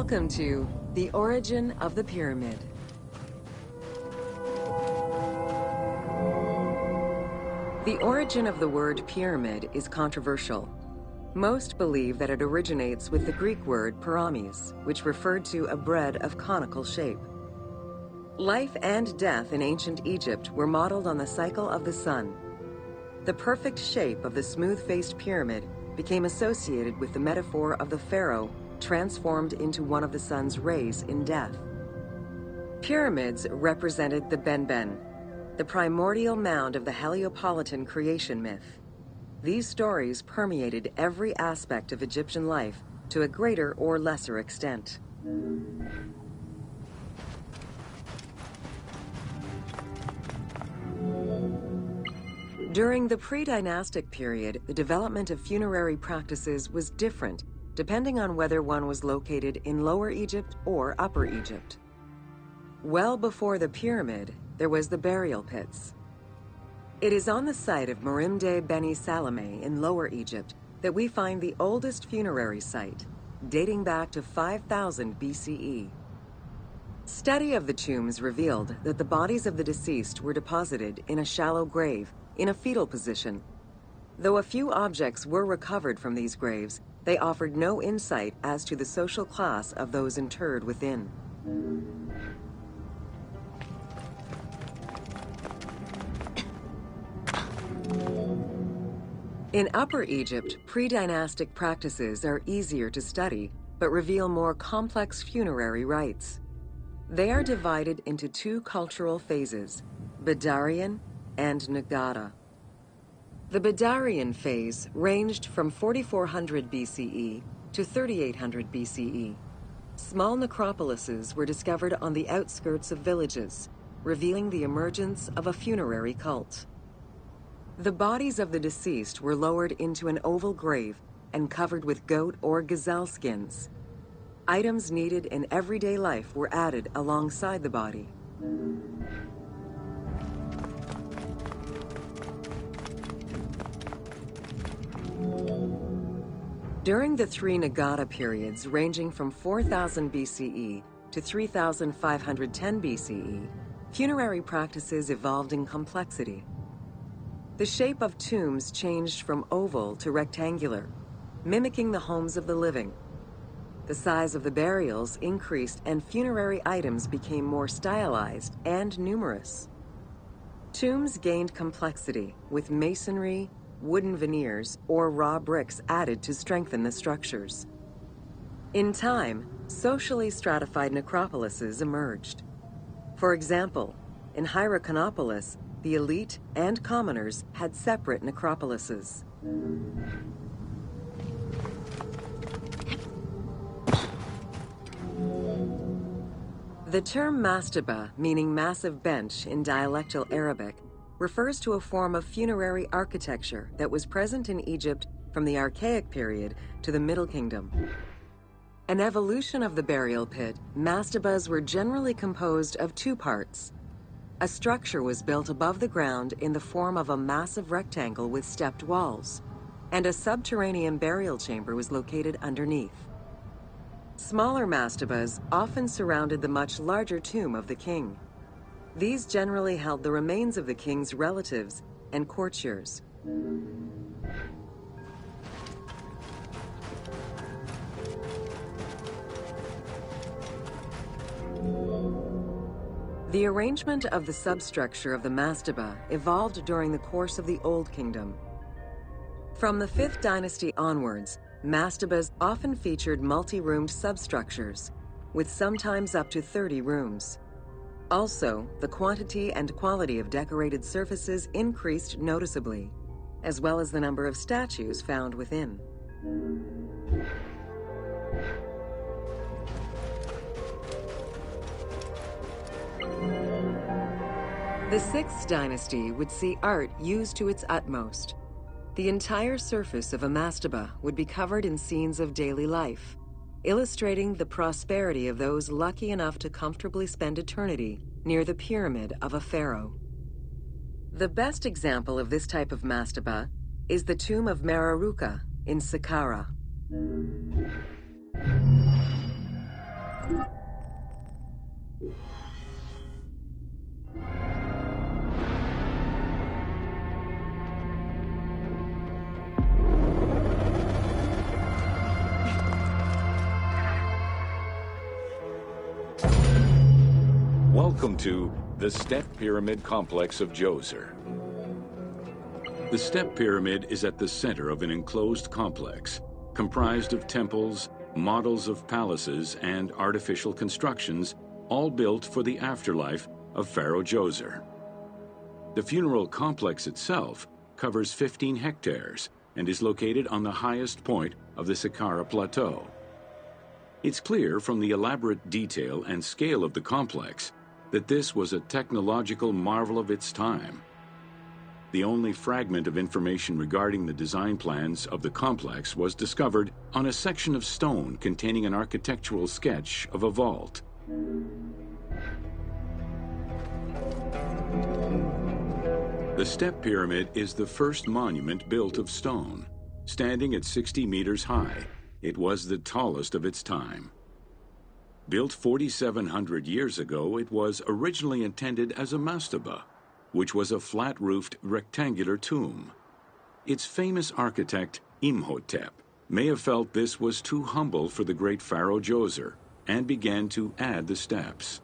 Welcome to The Origin of the Pyramid. The origin of the word pyramid is controversial. Most believe that it originates with the Greek word pyramis, which referred to a bread of conical shape. Life and death in ancient Egypt were modeled on the cycle of the sun. The perfect shape of the smooth-faced pyramid became associated with the metaphor of the pharaoh transformed into one of the sun's rays in death. Pyramids represented the Benben, the primordial mound of the Heliopolitan creation myth. These stories permeated every aspect of Egyptian life to a greater or lesser extent. During the pre-dynastic period, the development of funerary practices was different depending on whether one was located in Lower Egypt or Upper Egypt. Well before the pyramid, there was the burial pits. It is on the site of Merimde Beni Salame in Lower Egypt that we find the oldest funerary site, dating back to 5000 BCE. Study of the tombs revealed that the bodies of the deceased were deposited in a shallow grave, in a fetal position. Though a few objects were recovered from these graves, they offered no insight as to the social class of those interred within. In Upper Egypt, pre-dynastic practices are easier to study, but reveal more complex funerary rites. They are divided into two cultural phases, Badarian and Nagada. The Badarian phase ranged from 4400 BCE to 3800 BCE. Small necropolises were discovered on the outskirts of villages, revealing the emergence of a funerary cult. The bodies of the deceased were lowered into an oval grave and covered with goat or gazelle skins. Items needed in everyday life were added alongside the body. During the three Nagada periods ranging from 4000 BCE to 3510 BCE, funerary practices evolved in complexity. The shape of tombs changed from oval to rectangular, mimicking the homes of the living. The size of the burials increased and funerary items became more stylized and numerous. Tombs gained complexity with masonry, wooden veneers, or raw bricks added to strengthen the structures. In time, socially stratified necropolises emerged. For example, in Hierakonpolis, the elite and commoners had separate necropolises. The term mastaba, meaning massive bench in dialectal Arabic, refers to a form of funerary architecture that was present in Egypt from the Archaic period to the Middle Kingdom. An evolution of the burial pit, mastabas were generally composed of two parts. A structure was built above the ground in the form of a massive rectangle with stepped walls, and a subterranean burial chamber was located underneath. Smaller mastabas often surrounded the much larger tomb of the king. These generally held the remains of the king's relatives and courtiers. The arrangement of the substructure of the mastaba evolved during the course of the Old Kingdom. From the 5th dynasty onwards, mastabas often featured multi-roomed substructures, with sometimes up to 30 rooms. Also, the quantity and quality of decorated surfaces increased noticeably, as well as the number of statues found within. The 6th dynasty would see art used to its utmost. The entire surface of a mastaba would be covered in scenes of daily life, illustrating the prosperity of those lucky enough to comfortably spend eternity near the pyramid of a pharaoh. The best example of this type of mastaba is the tomb of Mereruka in Saqqara. Welcome to the Step Pyramid Complex of Djoser. The Step Pyramid is at the center of an enclosed complex comprised of temples, models of palaces, and artificial constructions, all built for the afterlife of Pharaoh Djoser. The funeral complex itself covers 15 hectares and is located on the highest point of the Saqqara Plateau. It's clear from the elaborate detail and scale of the complex that this was a technological marvel of its time. The only fragment of information regarding the design plans of the complex was discovered on a section of stone containing an architectural sketch of a vault. The Step Pyramid is the first monument built of stone. Standing at 60 meters high, it was the tallest of its time. Built 4,700 years ago, it was originally intended as a mastaba, which was a flat-roofed rectangular tomb. Its famous architect, Imhotep, may have felt this was too humble for the great Pharaoh Djoser and began to add the steps.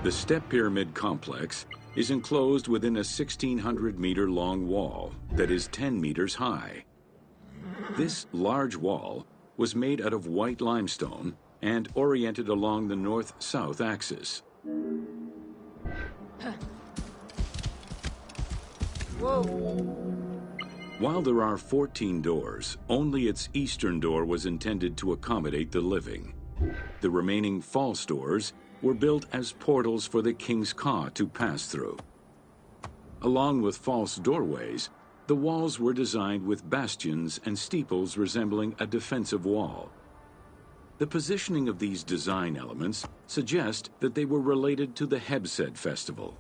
The Step Pyramid complex is enclosed within a 1,600-meter-long wall that is 10 meters high. This large wall was made out of white limestone and oriented along the north-south axis. While there are 14 doors, only its eastern door was intended to accommodate the living. The remaining false doors were built as portals for the king's ka to pass through. Along with false doorways, the walls were designed with bastions and steeples resembling a defensive wall. The positioning of these design elements suggest that they were related to the Hebsed festival.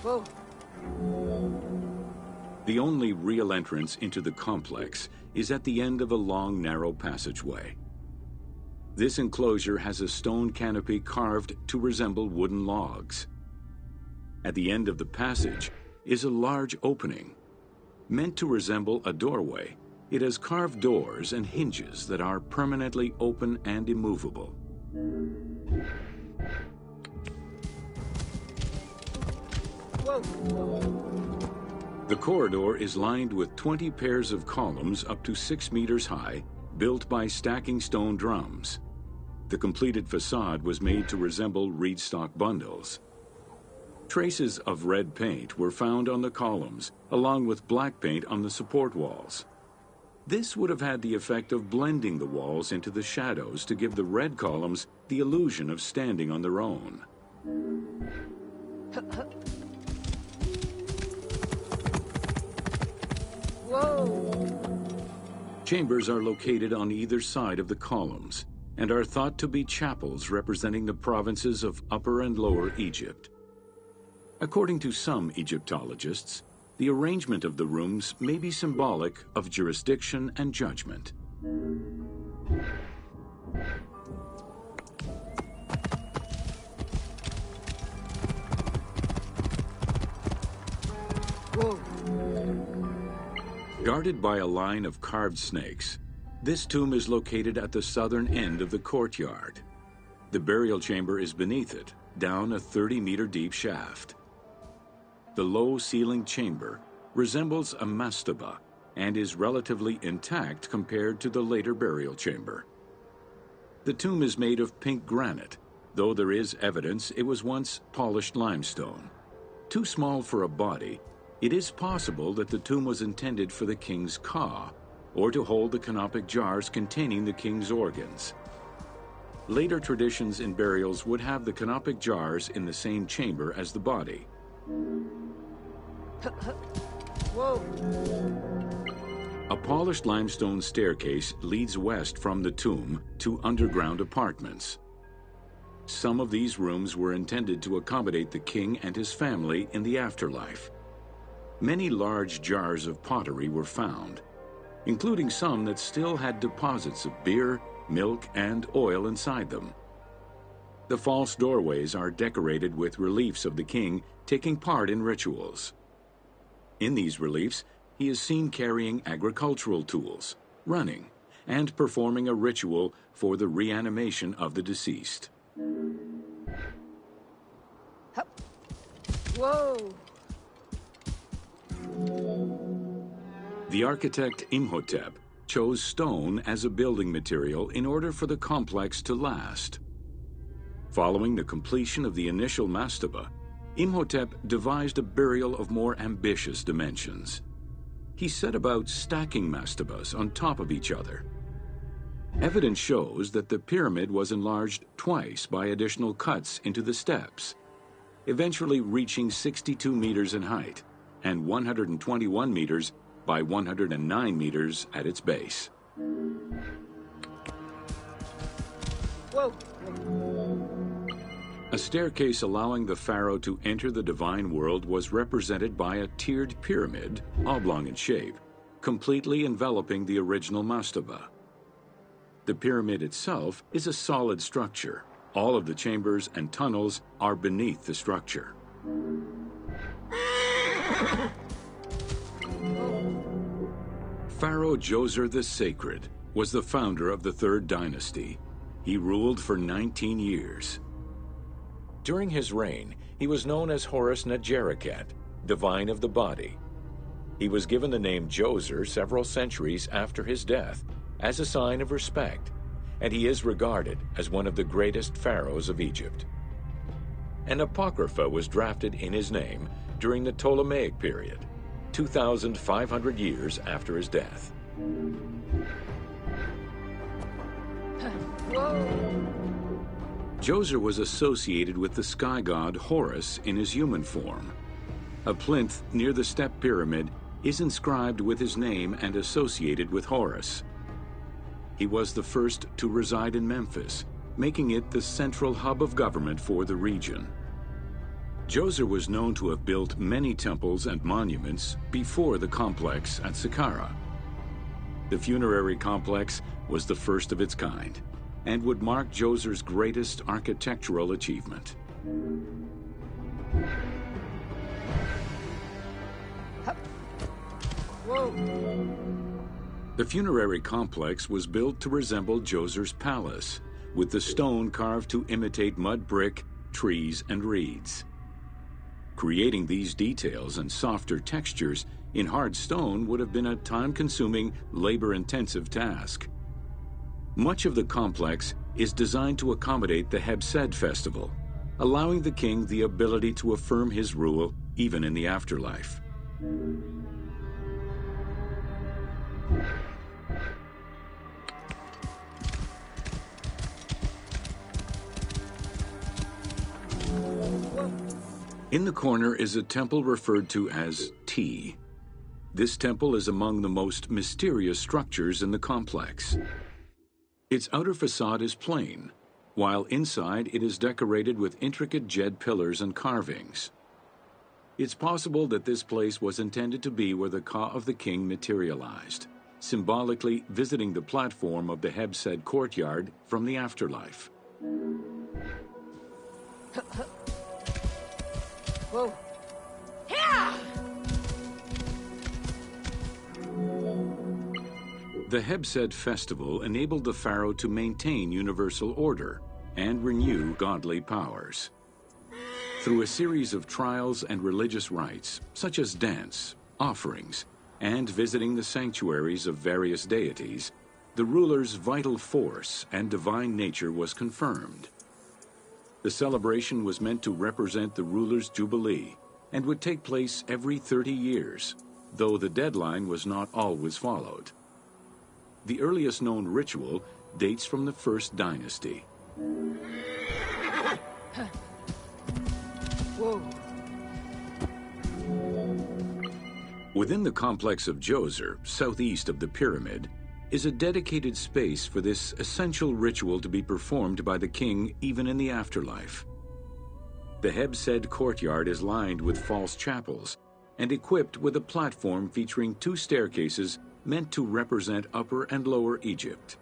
Whoa. The only real entrance into the complex is at the end of a long, narrow passageway. This enclosure has a stone canopy carved to resemble wooden logs. At the end of the passage is a large opening. Meant to resemble a doorway, it has carved doors and hinges that are permanently open and immovable. The corridor is lined with 20 pairs of columns up to 6 meters high, built by stacking stone drums. The completed facade was made to resemble reed stock bundles. Traces of red paint were found on the columns, along with black paint on the support walls. This would have had the effect of blending the walls into the shadows to give the red columns the illusion of standing on their own. Whoa! Chambers are located on either side of the columns and are thought to be chapels representing the provinces of Upper and Lower Egypt. According to some Egyptologists, the arrangement of the rooms may be symbolic of jurisdiction and judgment. Whoa! Guarded by a line of carved snakes, this tomb is located at the southern end of the courtyard. The burial chamber is beneath it, down a 30-meter deep shaft. The low-ceilinged chamber resembles a mastaba and is relatively intact compared to the later burial chamber. The tomb is made of pink granite, though there is evidence it was once polished limestone. Too small for a body, it is possible that the tomb was intended for the king's ka, or to hold the canopic jars containing the king's organs. Later traditions in burials would have the canopic jars in the same chamber as the body. Whoa! A polished limestone staircase leads west from the tomb to underground apartments. Some of these rooms were intended to accommodate the king and his family in the afterlife. Many large jars of pottery were found, including some that still had deposits of beer, milk, and oil inside them. The false doorways are decorated with reliefs of the king taking part in rituals. In these reliefs, he is seen carrying agricultural tools, running, and performing a ritual for the reanimation of the deceased. Whoa! The architect Imhotep chose stone as a building material in order for the complex to last. Following the completion of the initial mastaba, Imhotep devised a burial of more ambitious dimensions. He set about stacking mastabas on top of each other. Evidence shows that the pyramid was enlarged twice by additional cuts into the steps, eventually reaching 62 meters in height and 121 meters by 109 meters at its base. Whoa! A staircase allowing the pharaoh to enter the divine world was represented by a tiered pyramid, oblong in shape, completely enveloping the original mastaba. The pyramid itself is a solid structure. All of the chambers and tunnels are beneath the structure. Pharaoh Djoser the Sacred was the founder of the Third Dynasty. He ruled for 19 years. During his reign, he was known as Horus Negereket, divine of the body. He was given the name Djoser several centuries after his death as a sign of respect, and he is regarded as one of the greatest pharaohs of Egypt. An apocrypha was drafted in his name during the Ptolemaic period, 2,500 years after his death. Whoa! Djoser was associated with the sky god Horus in his human form. A plinth near the step pyramid is inscribed with his name and associated with Horus. He was the first to reside in Memphis, making it the central hub of government for the region. Djoser was known to have built many temples and monuments before the complex at Saqqara. The funerary complex was the first of its kind and would mark Djoser's greatest architectural achievement. Whoa! The funerary complex was built to resemble Djoser's palace, with the stone carved to imitate mud brick, trees, and reeds. Creating these details and softer textures in hard stone would have been a time-consuming, labor-intensive task. Much of the complex is designed to accommodate the Hebsed festival, allowing the king the ability to affirm his rule even in the afterlife. In the corner is a temple referred to as T. This temple is among the most mysterious structures in the complex. Its outer facade is plain, while inside it is decorated with intricate jed pillars and carvings. It's possible that this place was intended to be where the Ka of the king materialized, symbolically visiting the platform of the Hebsed courtyard from the afterlife. Whoa! Yeah! The Hebsed festival enabled the pharaoh to maintain universal order and renew godly powers. Through a series of trials and religious rites, such as dance, offerings, and visiting the sanctuaries of various deities, the ruler's vital force and divine nature was confirmed. The celebration was meant to represent the ruler's jubilee and would take place every 30 years, though the deadline was not always followed. The earliest known ritual dates from the First Dynasty. Whoa! Within the complex of Djoser, southeast of the pyramid, is a dedicated space for this essential ritual to be performed by the king even in the afterlife. The Hebsed courtyard is lined with false chapels and equipped with a platform featuring 2 staircases meant to represent Upper and Lower Egypt.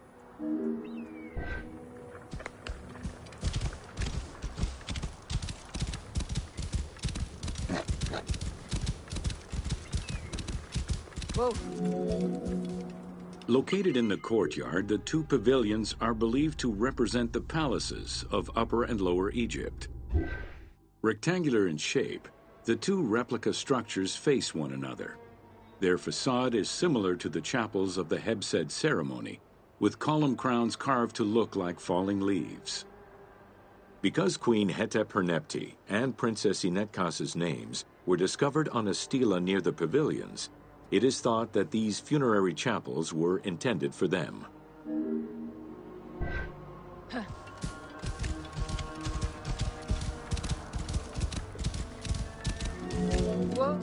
Whoa. Located in the courtyard, the 2 pavilions are believed to represent the palaces of Upper and Lower Egypt. Rectangular in shape, the 2 replica structures face one another. Their facade is similar to the chapels of the Hebsed ceremony, with column crowns carved to look like falling leaves. Because Queen Hetep-Hernepti and Princess Inetkas's names were discovered on a stela near the pavilions, it is thought that these funerary chapels were intended for them. Whoa.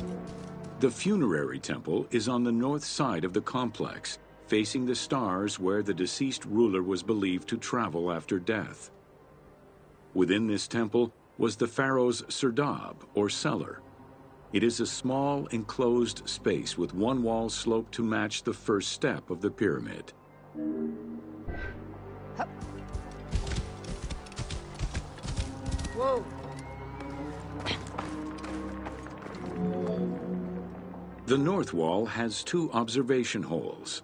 The funerary temple is on the north side of the complex, facing the stars where the deceased ruler was believed to travel after death. Within this temple was the pharaoh's serdab, or cellar. It is a small, enclosed space with one wall sloped to match the first step of the pyramid. Whoa. The north wall has 2 observation holes.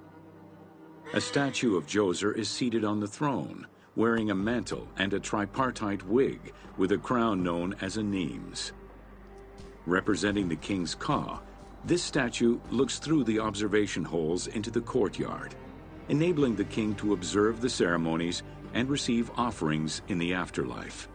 A statue of Djoser is seated on the throne, wearing a mantle and a tripartite wig with a crown known as a Nemes. Representing the king's Ka, this statue looks through the observation holes into the courtyard, enabling the king to observe the ceremonies and receive offerings in the afterlife.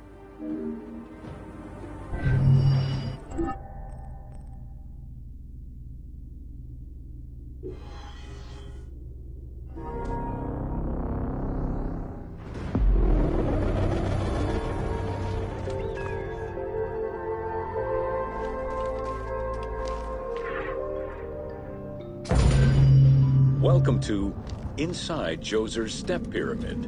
Welcome to Inside Djoser's Step Pyramid.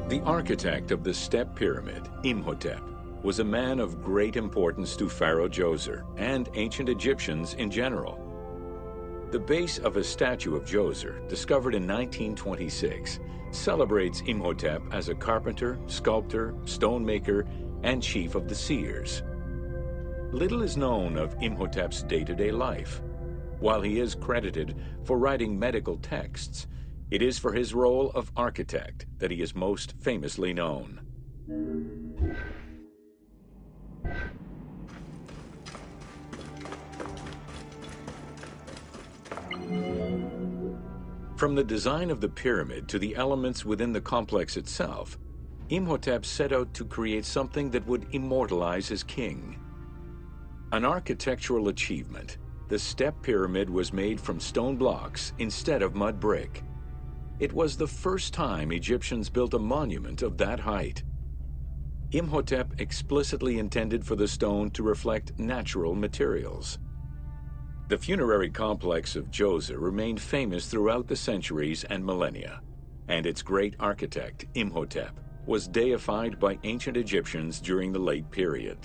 The architect of the Step Pyramid, Imhotep, was a man of great importance to Pharaoh Djoser and ancient Egyptians in general. The base of a statue of Djoser, discovered in 1926, celebrates Imhotep as a carpenter, sculptor, stonemaker, and chief of the seers. Little is known of Imhotep's day-to-day life. While he is credited for writing medical texts, it is for his role of architect that he is most famously known. From the design of the pyramid to the elements within the complex itself, Imhotep set out to create something that would immortalize his king. An architectural achievement, the Step Pyramid was made from stone blocks instead of mud brick. It was the first time Egyptians built a monument of that height. Imhotep explicitly intended for the stone to reflect natural materials. The funerary complex of Djoser remained famous throughout the centuries and millennia, and its great architect, Imhotep, was deified by ancient Egyptians during the late period.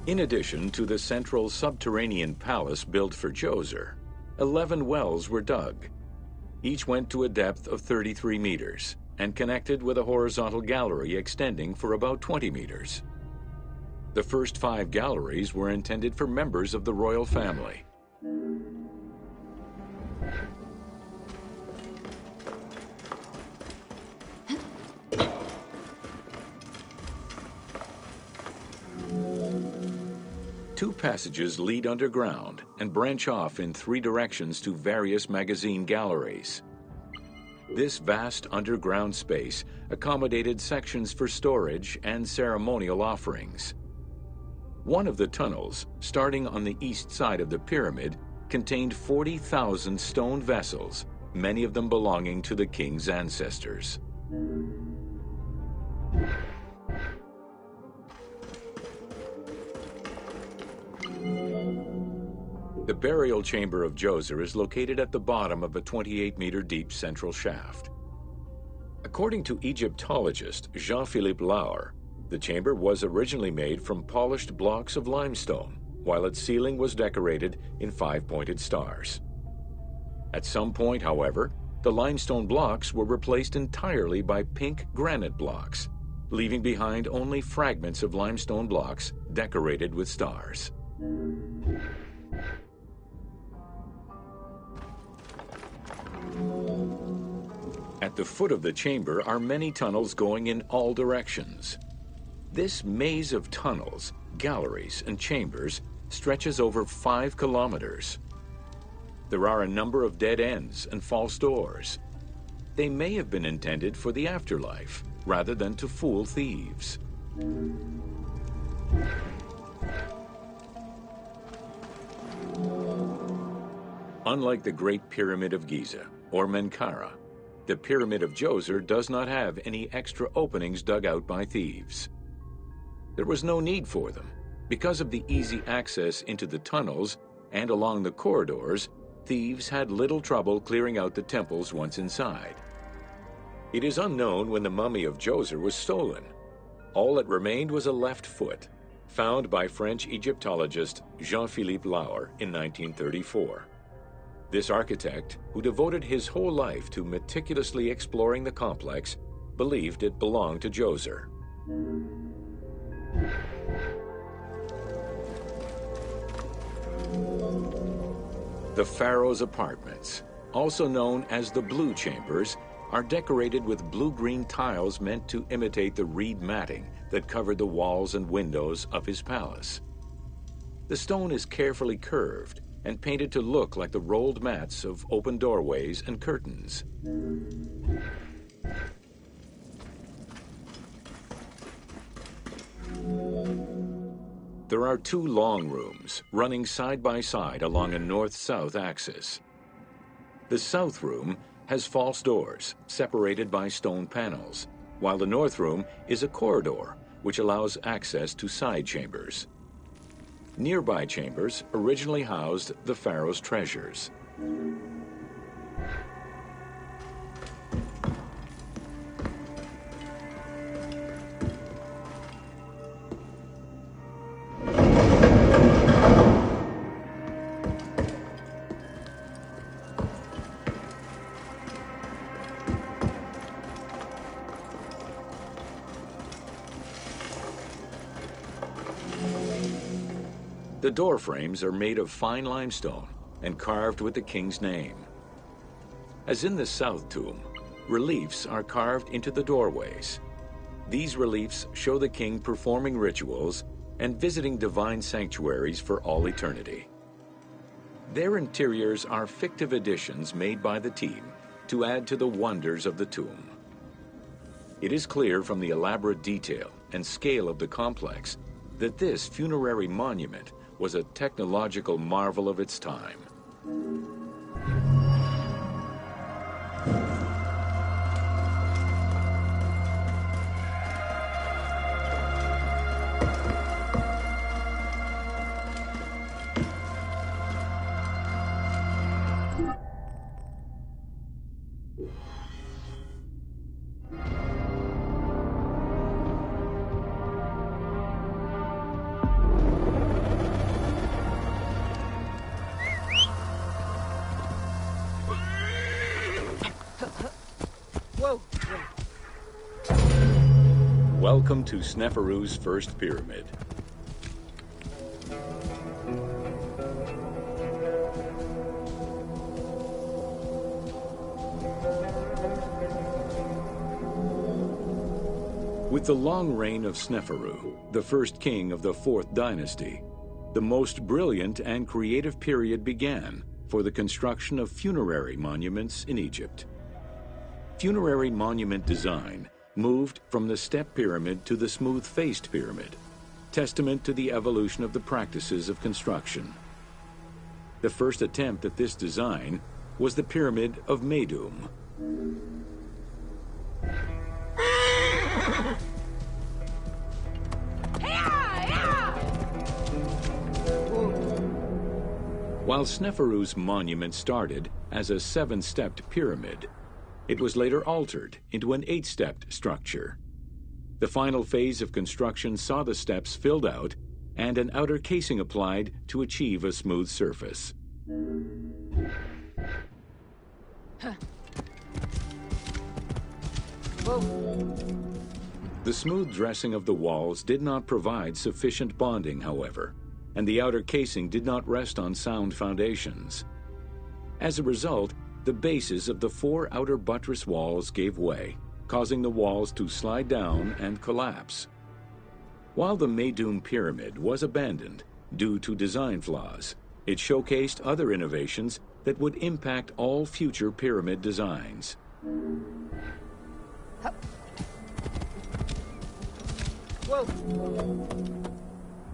In addition to the central subterranean palace built for Djoser, 11 wells were dug. Each went to a depth of 33 meters and connected with a horizontal gallery extending for about 20 meters. The first 5 galleries were intended for members of the royal family. Two passages lead underground and branch off in 3 directions to various magazine galleries. This vast underground space accommodated sections for storage and ceremonial offerings. One of the tunnels, starting on the east side of the pyramid, contained 40,000 stone vessels, many of them belonging to the king's ancestors. The burial chamber of Djoser is located at the bottom of a 28-meter deep central shaft. According to Egyptologist Jean-Philippe Lauer, the chamber was originally made from polished blocks of limestone, while its ceiling was decorated in 5-pointed stars. At some point, however, the limestone blocks were replaced entirely by pink granite blocks, leaving behind only fragments of limestone blocks decorated with stars. At the foot of the chamber are many tunnels going in all directions. This maze of tunnels, galleries, and chambers stretches over 5 kilometers. There are a number of dead ends and false doors. They may have been intended for the afterlife, rather than to fool thieves. Unlike the Great Pyramid of Giza, or Menkaure, the Pyramid of Djoser does not have any extra openings dug out by thieves. There was no need for them. Because of the easy access into the tunnels and along the corridors, thieves had little trouble clearing out the temples once inside. It is unknown when the mummy of Djoser was stolen. All that remained was a left foot, found by French Egyptologist Jean-Philippe Lauer in 1934. This architect, who devoted his whole life to meticulously exploring the complex, believed it belonged to Djoser. The pharaoh's apartments, also known as the blue chambers, are decorated with blue-green tiles meant to imitate the reed matting that covered the walls and windows of his palace. The stone is carefully curved and painted to look like the rolled mats of open doorways and curtains. There are 2 long rooms running side by side along a north-south axis. The south room has false doors separated by stone panels, while the north room is a corridor which allows access to side chambers. Nearby chambers originally housed the pharaoh's treasures. The door frames are made of fine limestone and carved with the king's name. As in the south tomb, reliefs are carved into the doorways. These reliefs show the king performing rituals and visiting divine sanctuaries for all eternity. Their interiors are fictive additions made by the team to add to the wonders of the tomb. It is clear from the elaborate detail and scale of the complex that this funerary monument was a technological marvel of its time. Whoa! Welcome to Sneferu's first pyramid. With the long reign of Sneferu, the first king of the 4th dynasty, the most brilliant and creative period began for the construction of funerary monuments in Egypt. Funerary monument design moved from the step pyramid to the smooth-faced pyramid. testament to the evolution of the practices of construction. The first attempt at this design was the Pyramid of Meidum. While Sneferu's monument started as a 7-stepped pyramid, it was later altered into an 8-stepped structure. The final phase of construction saw the steps filled out and an outer casing applied to achieve a smooth surface. Whoa. The smooth dressing of the walls did not provide sufficient bonding, however, and the outer casing did not rest on sound foundations. As a result, the bases of the 4 outer buttress walls gave way, causing the walls to slide down and collapse. While the Meidum Pyramid was abandoned due to design flaws, it showcased other innovations that would impact all future pyramid designs. Whoa.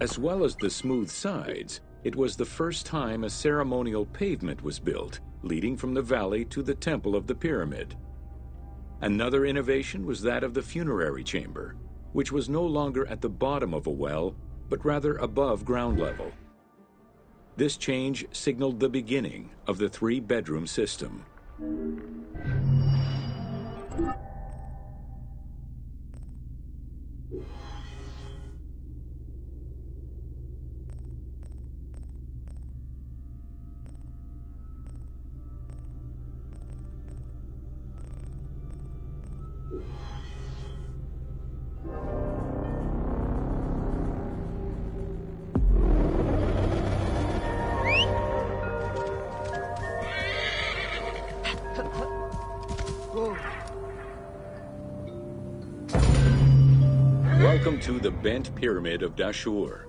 As well as the smooth sides, it was the first time a ceremonial pavement was built, leading from the valley to the temple of the pyramid. Another innovation was that of the funerary chamber, which was no longer at the bottom of a well, but rather above ground level. This change signaled the beginning of the 3-bedroom system. Welcome to the Bent Pyramid of Dashur.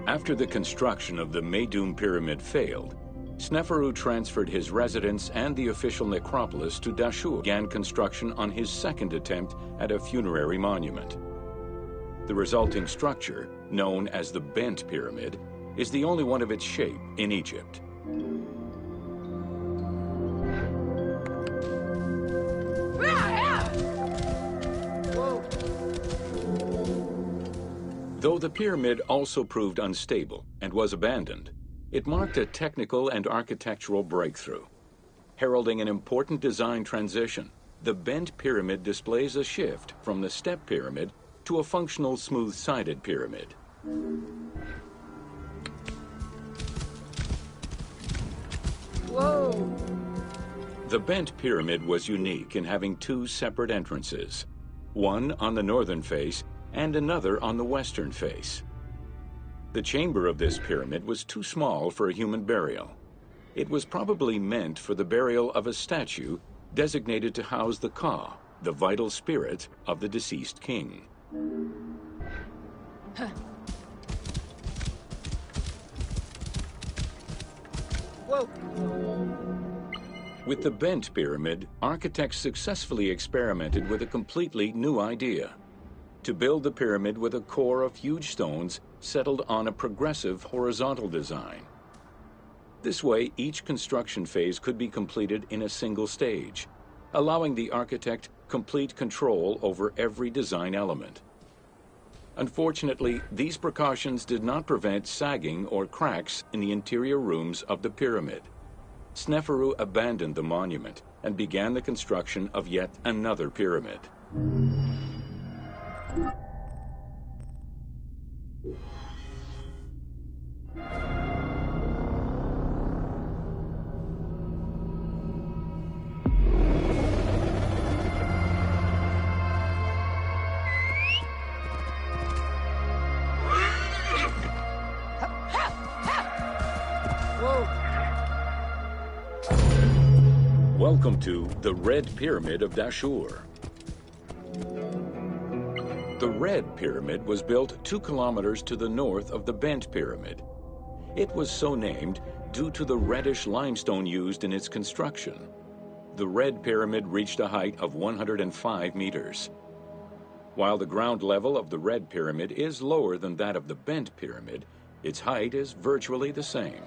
After the construction of the Meidum Pyramid failed, Sneferu transferred his residence and the official necropolis to Dashur, began construction on his second attempt at a funerary monument. The resulting structure, known as the Bent Pyramid, is the only one of its shape in Egypt. Though the pyramid also proved unstable and was abandoned, it marked a technical and architectural breakthrough. Heralding an important design transition, the Bent Pyramid displays a shift from the step pyramid to a functional smooth-sided pyramid. Whoa. The Bent Pyramid was unique in having 2 separate entrances, one on the northern face and another on the western face. The chamber of this pyramid was too small for a human burial. It was probably meant for the burial of a statue designated to house the Ka, the vital spirit of the deceased king. Whoa. With the Bent Pyramid, architects successfully experimented with a completely new idea: to build the pyramid with a core of huge stones settled on a progressive horizontal design. This way, each construction phase could be completed in a single stage, allowing the architect complete control over every design element. Unfortunately, these precautions did not prevent sagging or cracks in the interior rooms of the pyramid. Sneferu abandoned the monument and began the construction of yet another pyramid. Welcome to the Red Pyramid of Dashur. The Red Pyramid was built 2 kilometers to the north of the Bent Pyramid. It was so named due to the reddish limestone used in its construction. the Red Pyramid reached a height of 105 meters. While the ground level of the Red Pyramid is lower than that of the Bent Pyramid, its height is virtually the same.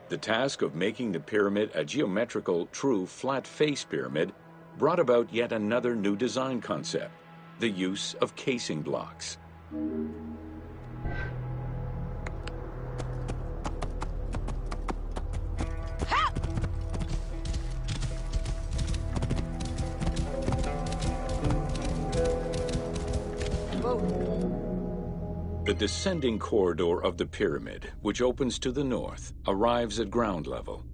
The task of making the pyramid a geometrical, true flat-face pyramid brought about yet another new design concept: the use of casing blocks. The descending corridor of the pyramid, which opens to the north, arrives at ground level,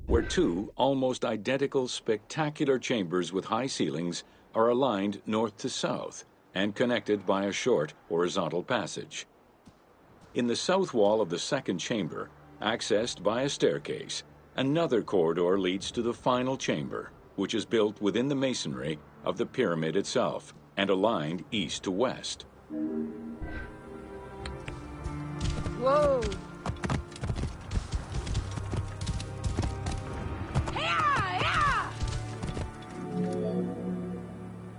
where two almost identical spectacular chambers with high ceilings are aligned north to south and connected by a short horizontal passage. In the south wall of the second chamber, accessed by a staircase, another corridor leads to the final chamber, which is built within the masonry of the pyramid itself and aligned east to west. Whoa!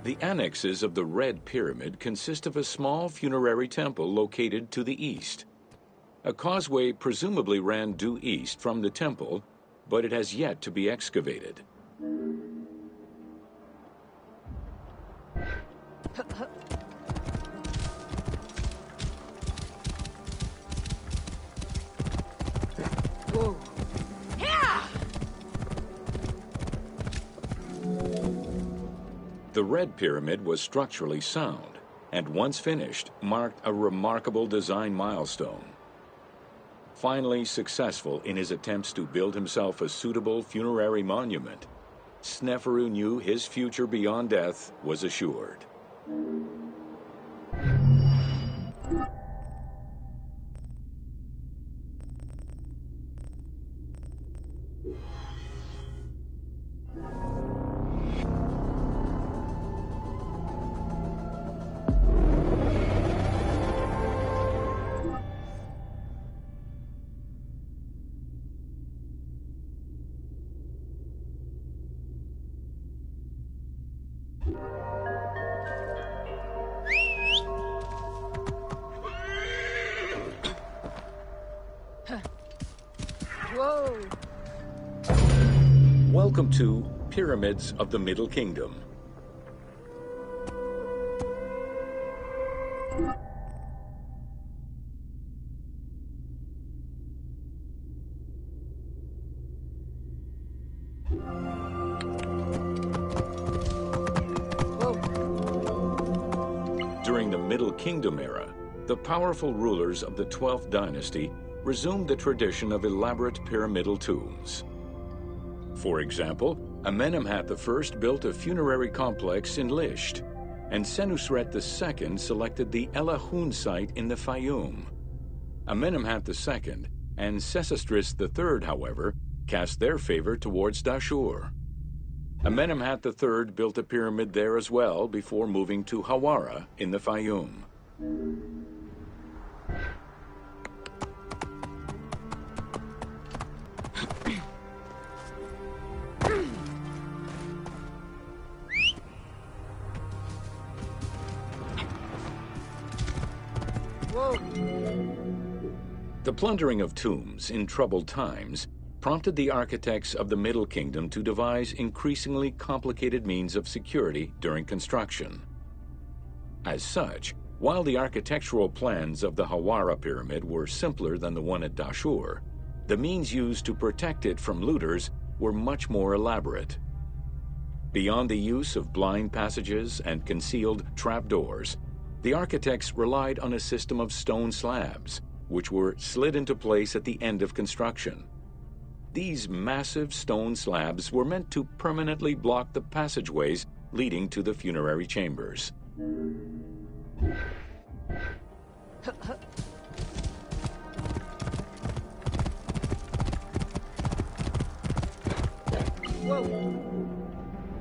The annexes of the Red Pyramid consist of a small funerary temple located to the east. A causeway presumably ran due east from the temple, but it has yet to be excavated. Whoa! The Red Pyramid was structurally sound, and once finished, marked a remarkable design milestone. Finally successful in his attempts to build himself a suitable funerary monument, Sneferu knew his future beyond death was assured. Whoa! Welcome to Pyramids of the Middle Kingdom. During the Middle Kingdom era, the powerful rulers of the 12th dynasty resumed the tradition of elaborate pyramidal tombs. For example, Amenemhat I built a funerary complex in Lisht, and Senusret II selected the Elahun site in the Fayum. Amenemhat II and Sesostris III, however, cast their favor towards Dashur. Amenemhat III built a pyramid there as well before moving to Hawara in the Fayum. Whoa! The plundering of tombs in troubled times prompted the architects of the Middle Kingdom to devise increasingly complicated means of security during construction. As such, while the architectural plans of the Hawara pyramid were simpler than the one at Dashur, the means used to protect it from looters were much more elaborate. Beyond the use of blind passages and concealed trapdoors, the architects relied on a system of stone slabs, which were slid into place at the end of construction. These massive stone slabs were meant to permanently block the passageways leading to the funerary chambers. Whoa!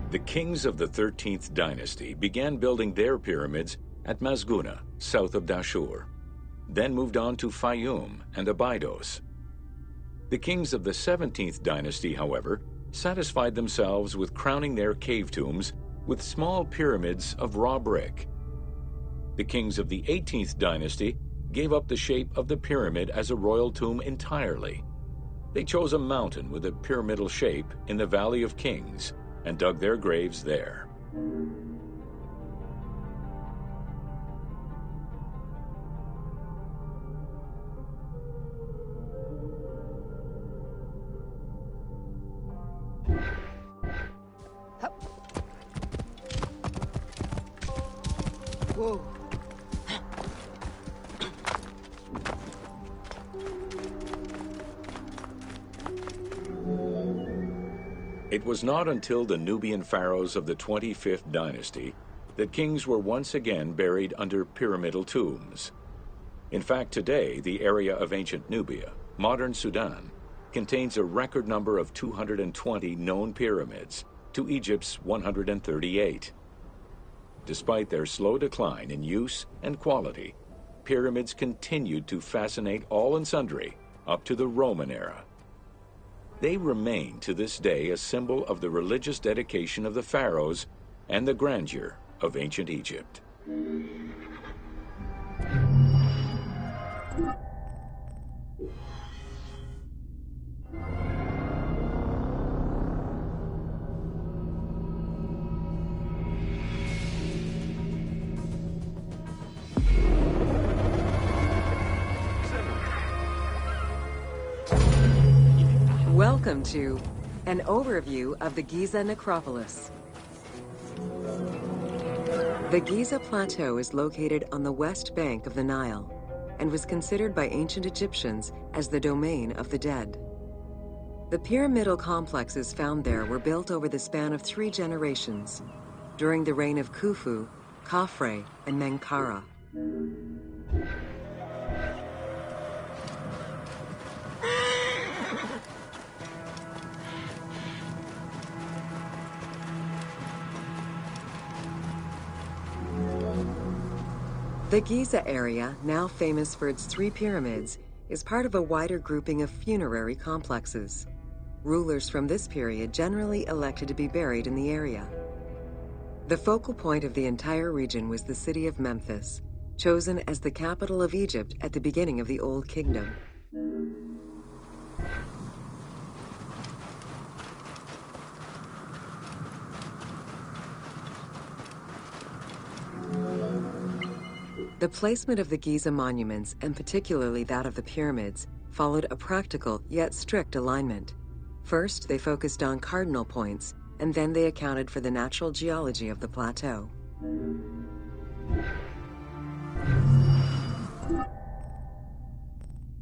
The kings of the 13th dynasty began building their pyramids at Masguna, south of Dashur, then moved on to Fayum and Abydos. The kings of the 17th dynasty, however, satisfied themselves with crowning their cave tombs with small pyramids of raw brick. The kings of the 18th dynasty gave up the shape of the pyramid as a royal tomb entirely. They chose a mountain with a pyramidal shape in the Valley of Kings and dug their graves there. Whoa. It was not until the Nubian pharaohs of the 25th dynasty that kings were once again buried under pyramidal tombs. In fact, today, the area of ancient Nubia, modern Sudan, contains a record number of 220 known pyramids to Egypt's 138. Despite their slow decline in use and quality, pyramids continued to fascinate all and sundry up to the Roman era. They remain to this day a symbol of the religious dedication of the pharaohs and the grandeur of ancient Egypt. Welcome to an overview of the Giza necropolis. The Giza Plateau is located on the west bank of the Nile and was considered by ancient Egyptians as the domain of the dead. The pyramidal complexes found there were built over the span of 3 generations, during the reign of Khufu, Khafre, and Menkaure. The Giza area, now famous for its 3 pyramids, is part of a wider grouping of funerary complexes. Rulers from this period generally elected to be buried in the area. The focal point of the entire region was the city of Memphis, chosen as the capital of Egypt at the beginning of the Old Kingdom. The placement of the Giza monuments, and particularly that of the pyramids, followed a practical yet strict alignment. First, they focused on cardinal points, and then they accounted for the natural geology of the plateau. Whoa.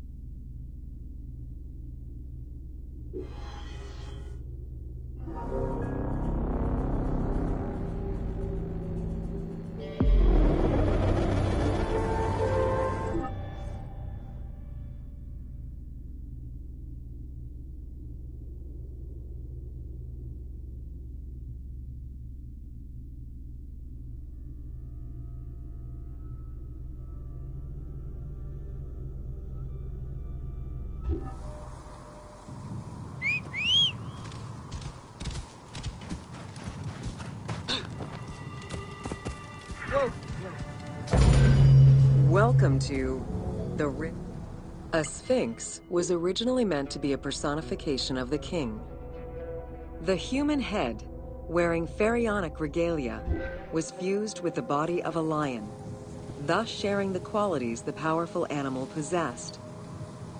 Welcome to A sphinx was originally meant to be a personification of the king. The human head, wearing pharaonic regalia, was fused with the body of a lion, thus sharing the qualities the powerful animal possessed,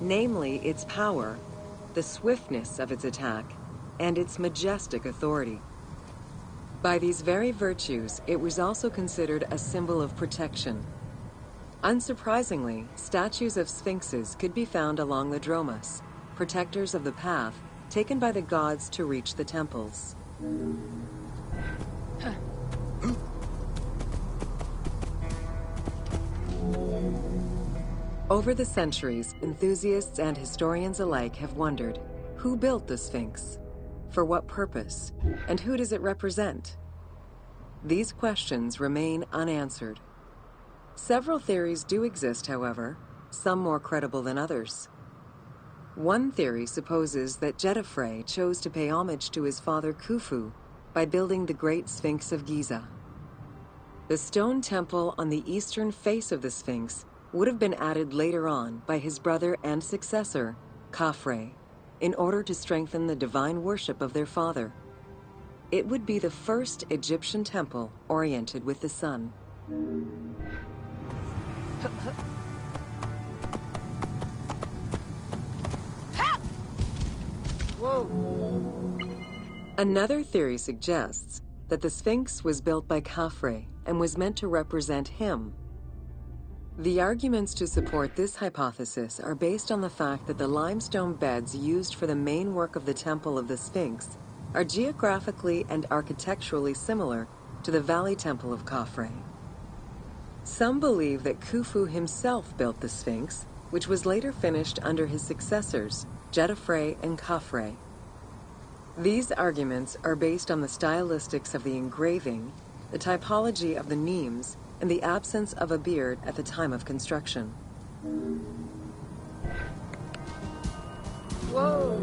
namely its power, the swiftness of its attack, and its majestic authority. By these very virtues, it was also considered a symbol of protection. Unsurprisingly, statues of sphinxes could be found along the Dromus, protectors of the path taken by the gods to reach the temples. Over the centuries, enthusiasts and historians alike have wondered, who built the Sphinx? For what purpose? And who does it represent? These questions remain unanswered. Several theories do exist, however, some more credible than others. One theory supposes that Jedefre chose to pay homage to his father Khufu by building the Great Sphinx of Giza. The stone temple on the eastern face of the Sphinx would have been added later on by his brother and successor, Khafre, in order to strengthen the divine worship of their father. It would be the first Egyptian temple oriented with the sun. Whoa! Another theory suggests that the Sphinx was built by Khafre and was meant to represent him. The arguments to support this hypothesis are based on the fact that the limestone beds used for the main work of the Temple of the Sphinx are geographically and architecturally similar to the Valley Temple of Khafre. Some believe that Khufu himself built the Sphinx, which was later finished under his successors, Jedefre and Khafre. These arguments are based on the stylistics of the engraving, the typology of the nemes, and the absence of a beard at the time of construction. Whoa!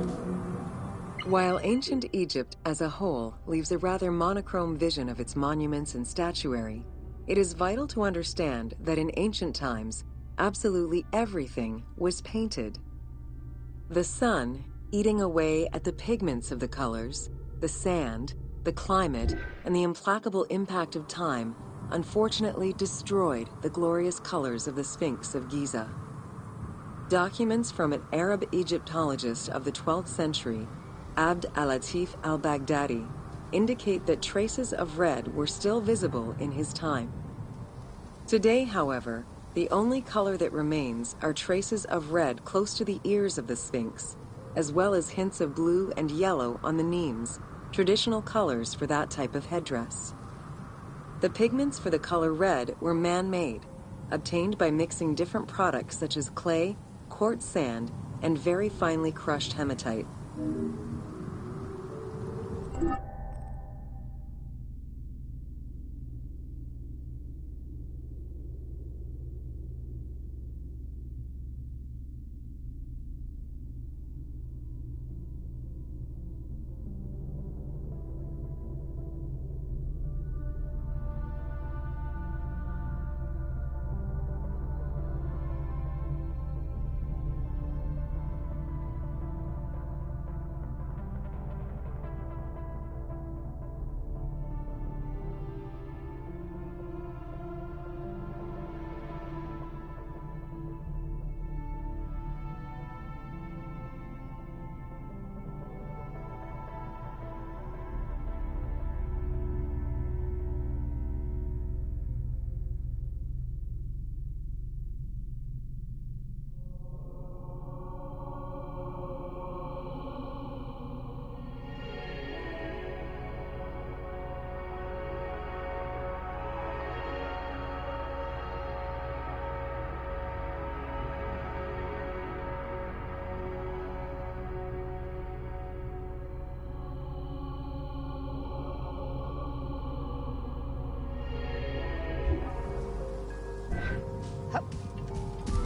While ancient Egypt as a whole leaves a rather monochrome vision of its monuments and statuary, it is vital to understand that in ancient times, absolutely everything was painted. The sun, eating away at the pigments of the colors, the sand, the climate, and the implacable impact of time, unfortunately destroyed the glorious colors of the Sphinx of Giza. Documents from an Arab Egyptologist of the 12th century, Abd al-Latif al-Baghdadi, indicate that traces of red were still visible in his time. Today, however, the only color that remains are traces of red close to the ears of the Sphinx, as well as hints of blue and yellow on the nemes, traditional colors for that type of headdress. The pigments for the color red were man-made, obtained by mixing different products such as clay, quartz sand, and very finely crushed hematite.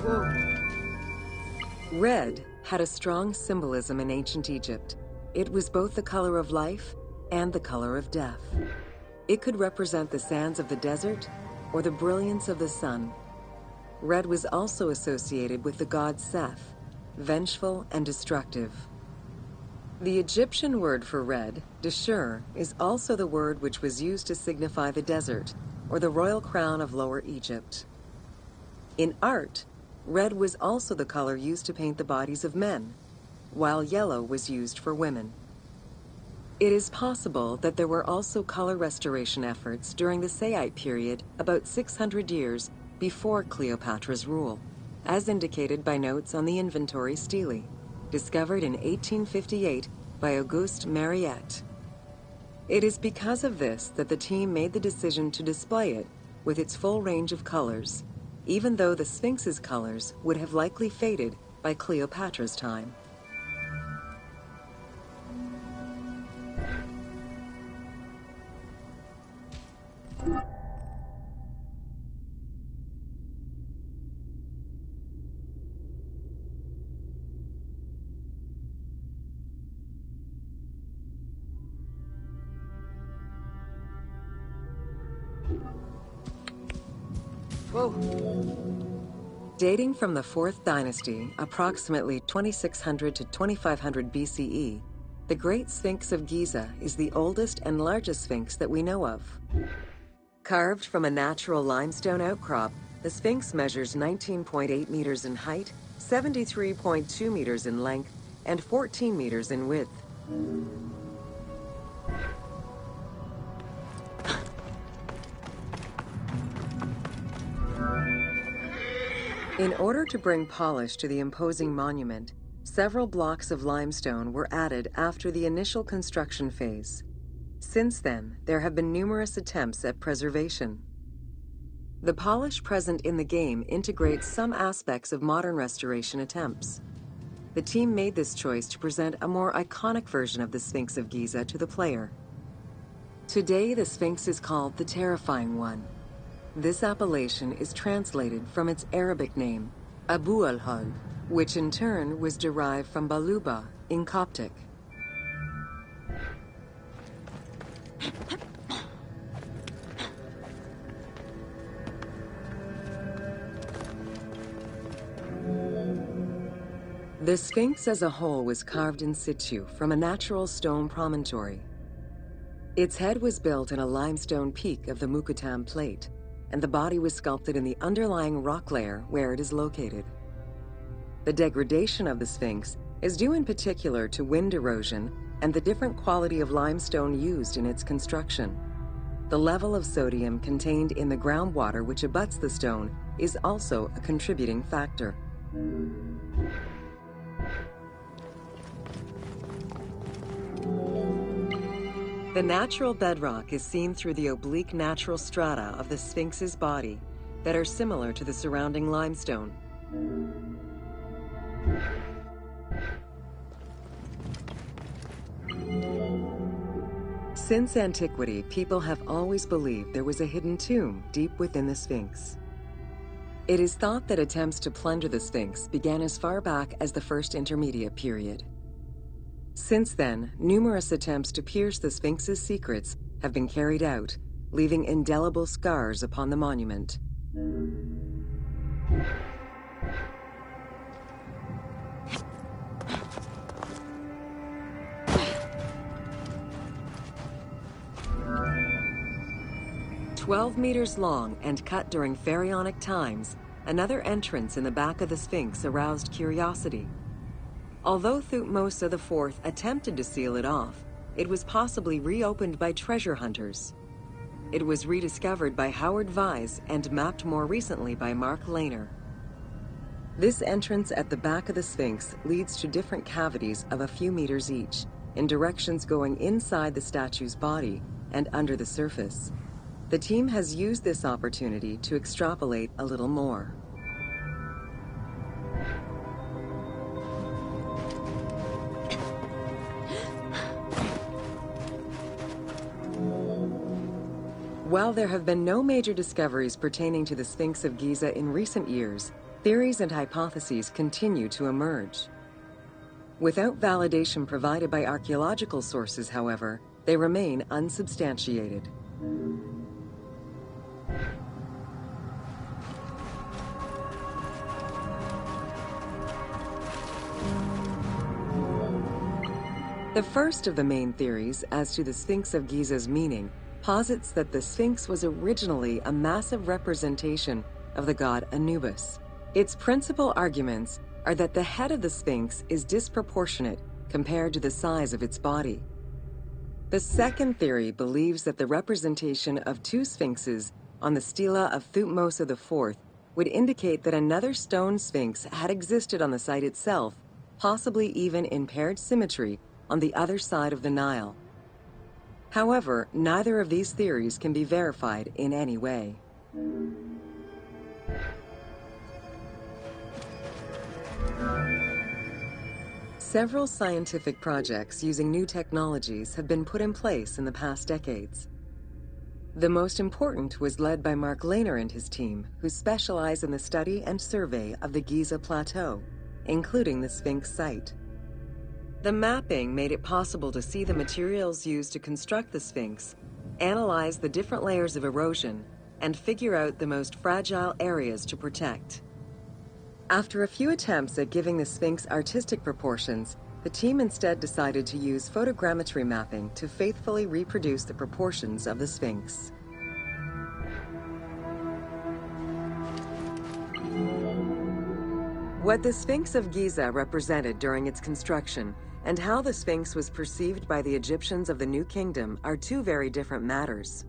Whoa! Red had a strong symbolism in ancient Egypt. It was both the color of life and the color of death. It could represent the sands of the desert or the brilliance of the sun. Red was also associated with the god Seth, vengeful and destructive. The Egyptian word for red, deshur, is also the word which was used to signify the desert, or the royal crown of Lower Egypt. In art, red was also the color used to paint the bodies of men, while yellow was used for women. It is possible that there were also color restoration efforts during the Saite period about 600 years before Cleopatra's rule, as indicated by notes on the inventory stele, discovered in 1858 by Auguste Mariette. It is because of this that the team made the decision to display it with its full range of colors, even though the Sphinx's colors would have likely faded by Cleopatra's time. Whoa. Dating from the 4th dynasty, approximately 2600 to 2500 BCE, the Great Sphinx of Giza is the oldest and largest sphinx that we know of. Carved from a natural limestone outcrop, the Sphinx measures 19.8 meters in height, 73.2 meters in length, and 14 meters in width. In order to bring polish to the imposing monument, several blocks of limestone were added after the initial construction phase. Since then, there have been numerous attempts at preservation. The polish present in the game integrates some aspects of modern restoration attempts. The team made this choice to present a more iconic version of the Sphinx of Giza to the player. Today, the Sphinx is called the Terrifying One. This appellation is translated from its Arabic name, Abu al-Hal, which in turn was derived from Baluba in Coptic. The Sphinx as a whole was carved in situ from a natural stone promontory. Its head was built in a limestone peak of the Mukutam Plate, and the body was sculpted in the underlying rock layer where it is located. The degradation of the Sphinx is due in particular to wind erosion and the different quality of limestone used in its construction. The level of sodium contained in the groundwater which abuts the stone is also a contributing factor. The natural bedrock is seen through the oblique natural strata of the Sphinx's body that are similar to the surrounding limestone. Since antiquity, people have always believed there was a hidden tomb deep within the Sphinx. It is thought that attempts to plunder the Sphinx began as far back as the First Intermediate period. Since then, numerous attempts to pierce the Sphinx's secrets have been carried out, leaving indelible scars upon the monument. "12 meters long and cut during pharaonic times, another entrance in the back of the Sphinx aroused curiosity. Although Thutmose IV attempted to seal it off, it was possibly reopened by treasure hunters. It was rediscovered by Howard Vyse and mapped more recently by Mark Lehner. This entrance at the back of the Sphinx leads to different cavities of a few meters each, in directions going inside the statue's body and under the surface. The team has used this opportunity to extrapolate a little more. While there have been no major discoveries pertaining to the Sphinx of Giza in recent years, theories and hypotheses continue to emerge. Without validation provided by archaeological sources, however, they remain unsubstantiated. The first of the main theories as to the Sphinx of Giza's meaning posits that the Sphinx was originally a massive representation of the god Anubis. Its principal arguments are that the head of the Sphinx is disproportionate compared to the size of its body. The second theory believes that the representation of two sphinxes on the stela of Thutmose IV would indicate that another stone sphinx had existed on the site itself, possibly even in paired symmetry on the other side of the Nile. However, neither of these theories can be verified in any way. Several scientific projects using new technologies have been put in place in the past decades. The most important was led by Mark Lehner and his team, who specialize in the study and survey of the Giza Plateau, including the Sphinx site. The mapping made it possible to see the materials used to construct the Sphinx analyze the different layers of erosion, and figure out the most fragile areas to protect. After a few attempts at giving the Sphinx artistic proportions, the team instead decided to use photogrammetry mapping to faithfully reproduce the proportions of the Sphinx. What the Sphinx of Giza represented during its construction and how the Sphinx was perceived by the Egyptians of the New Kingdom are two very different matters.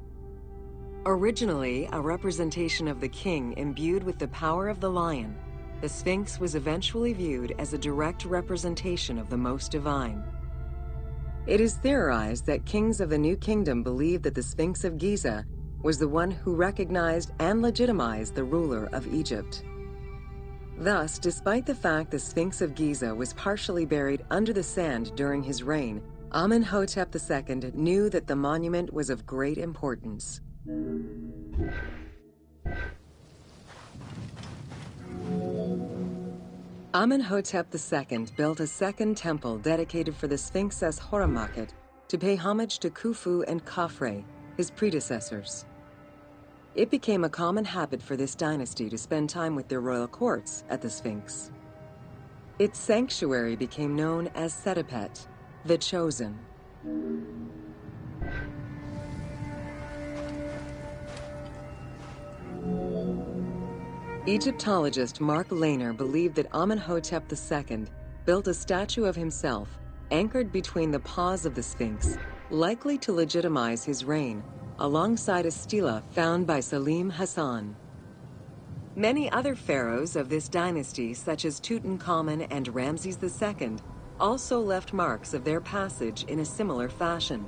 Originally a representation of the king imbued with the power of the lion, the Sphinx was eventually viewed as a direct representation of the Most Divine. It is theorized that kings of the New Kingdom believed that the Sphinx of Giza was the one who recognized and legitimized the ruler of Egypt. Thus, despite the fact the Sphinx of Giza was partially buried under the sand during his reign, Amenhotep II knew that the monument was of great importance. Amenhotep II built a second temple dedicated for the Sphinx as Horamakhet to pay homage to Khufu and Khafre, his predecessors. It became a common habit for this dynasty to spend time with their royal courts at the Sphinx. Its sanctuary became known as Setepet, the Chosen. Egyptologist Mark Lehner believed that Amenhotep II built a statue of himself anchored between the paws of the Sphinx, likely to legitimize his reign, alongside a stela found by Salim Hassan. Many other pharaohs of this dynasty, such as Tutankhamun and Ramses II, also left marks of their passage in a similar fashion,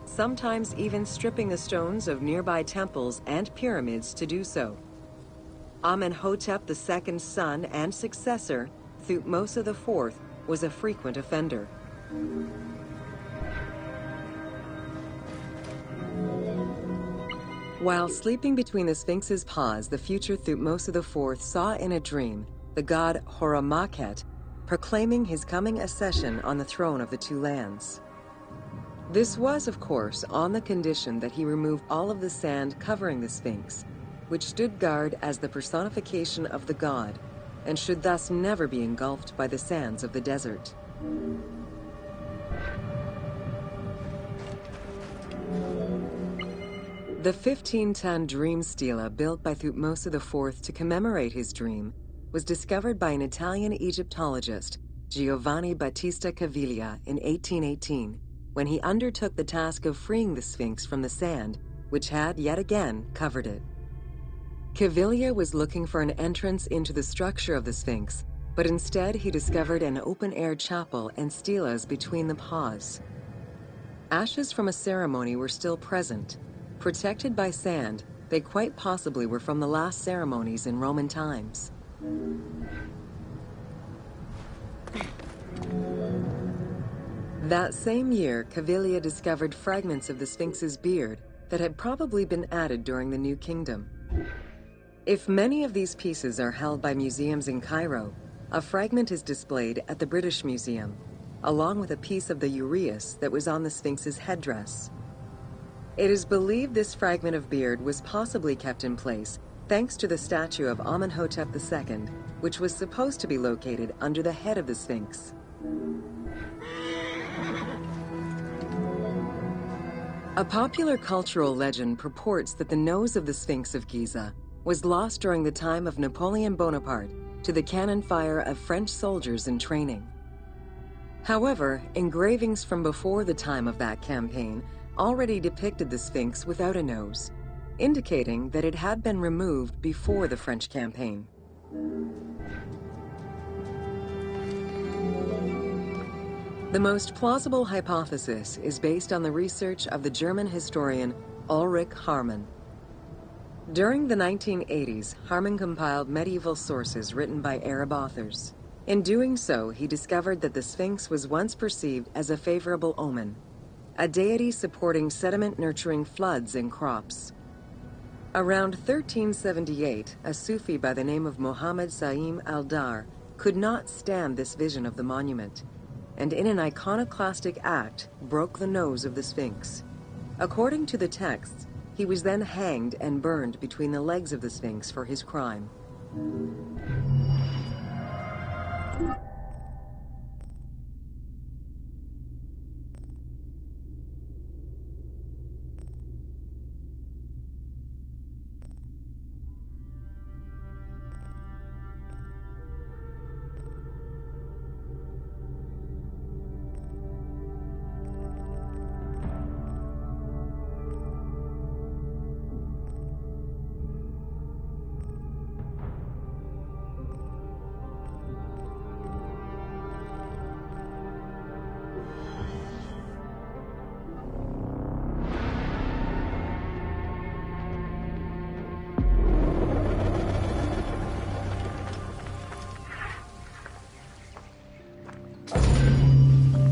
sometimes even stripping the stones of nearby temples and pyramids to do so. Amenhotep II's son and successor, Thutmose IV, was a frequent offender. While sleeping between the Sphinx's paws, the future Thutmose IV saw in a dream the god Horamakhet proclaiming his coming accession on the throne of the two lands. This was, of course, on the condition that he removed all of the sand covering the Sphinx, which stood guard as the personification of the god, and should thus never be engulfed by the sands of the desert. The 15-ton dream stela built by Thutmose IV to commemorate his dream was discovered by an Italian Egyptologist, Giovanni Battista Caviglia, in 1818, when he undertook the task of freeing the Sphinx from the sand, which had yet again covered it. Caviglia was looking for an entrance into the structure of the Sphinx, but instead he discovered an open-air chapel and stelas between the paws. Ashes from a ceremony were still present. Protected by sand, they quite possibly were from the last ceremonies in Roman times. That same year, Caviglia discovered fragments of the Sphinx's beard that had probably been added during the New Kingdom. If many of these pieces are held by museums in Cairo, a fragment is displayed at the British Museum, along with a piece of the uraeus that was on the Sphinx's headdress. It is believed this fragment of beard was possibly kept in place thanks to the statue of Amenhotep II, which was supposed to be located under the head of the Sphinx. A popular cultural legend purports that the nose of the Sphinx of Giza was lost during the time of Napoleon Bonaparte to the cannon fire of French soldiers in training. However, engravings from before the time of that campaign already depicted the Sphinx without a nose, indicating that it had been removed before the French campaign. The most plausible hypothesis is based on the research of the German historian Ulrich Harman. During the 1980s, Harman compiled medieval sources written by Arab authors. In doing so, he discovered that the Sphinx was once perceived as a favorable omen, a deity supporting sediment-nurturing floods and crops. Around 1378, a Sufi by the name of Muhammad Sa'im al-Dar could not stand this vision of the monument, and in an iconoclastic act, broke the nose of the Sphinx. According to the texts, he was then hanged and burned between the legs of the Sphinx for his crime.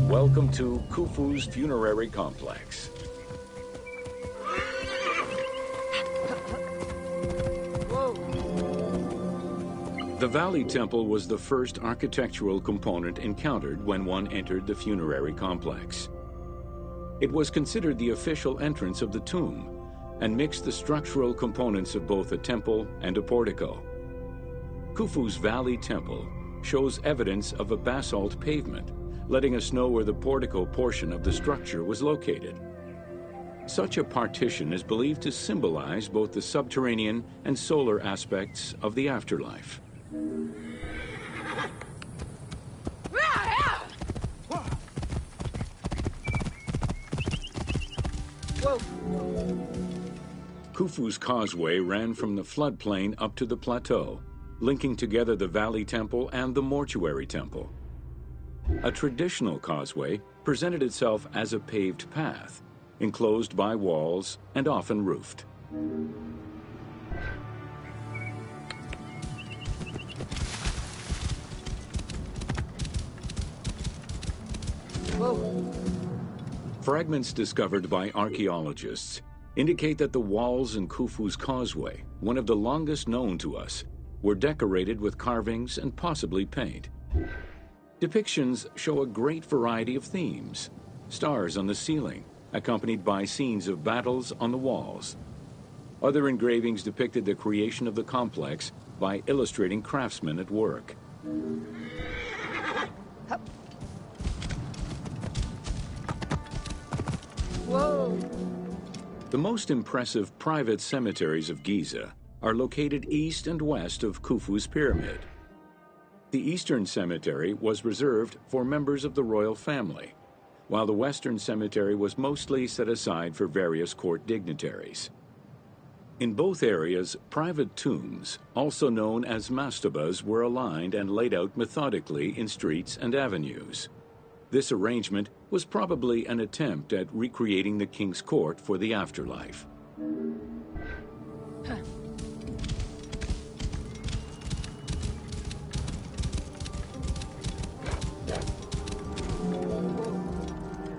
Welcome to Khufu's funerary complex. Whoa. The Valley Temple was the first architectural component encountered when one entered the funerary complex. It was considered the official entrance of the tomb and mixed the structural components of both a temple and a portico. Khufu's Valley Temple shows evidence of a basalt pavement, letting us know where the portico portion of the structure was located. Such a partition is believed to symbolize both the subterranean and solar aspects of the afterlife. Whoa. Khufu's causeway ran from the floodplain up to the plateau, linking together the Valley Temple and the Mortuary Temple. A traditional causeway presented itself as a paved path, enclosed by walls and often roofed. Whoa. Fragments discovered by archaeologists indicate that the walls in Khufu's causeway, one of the longest known to us, were decorated with carvings and possibly paint. Depictions show a great variety of themes: stars on the ceiling, accompanied by scenes of battles on the walls. Other engravings depicted the creation of the complex by illustrating craftsmen at work. Whoa. The most impressive private cemeteries of Giza are located east and west of Khufu's pyramid. The Eastern Cemetery was reserved for members of the royal family, while the Western Cemetery was mostly set aside for various court dignitaries. In both areas, private tombs, also known as mastabas, were aligned and laid out methodically in streets and avenues. This arrangement was probably an attempt at recreating the king's court for the afterlife.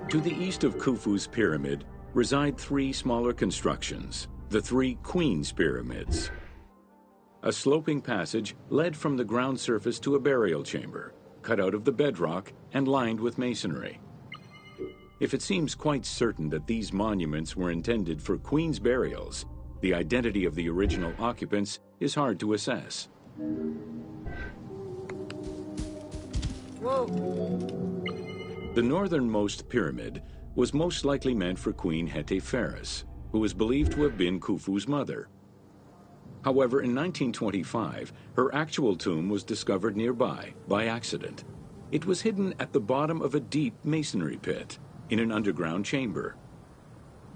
To the east of Khufu's pyramid reside three smaller constructions, the three Queen's Pyramids. A sloping passage led from the ground surface to a burial chamber, cut out of the bedrock and lined with masonry. If it seems quite certain that these monuments were intended for queen's burials, the identity of the original occupants is hard to assess. Whoa. The northernmost pyramid was most likely meant for Queen Hetepheres, who is believed to have been Khufu's mother. However, in 1925, her actual tomb was discovered nearby by accident. It was hidden at the bottom of a deep masonry pit in an underground chamber.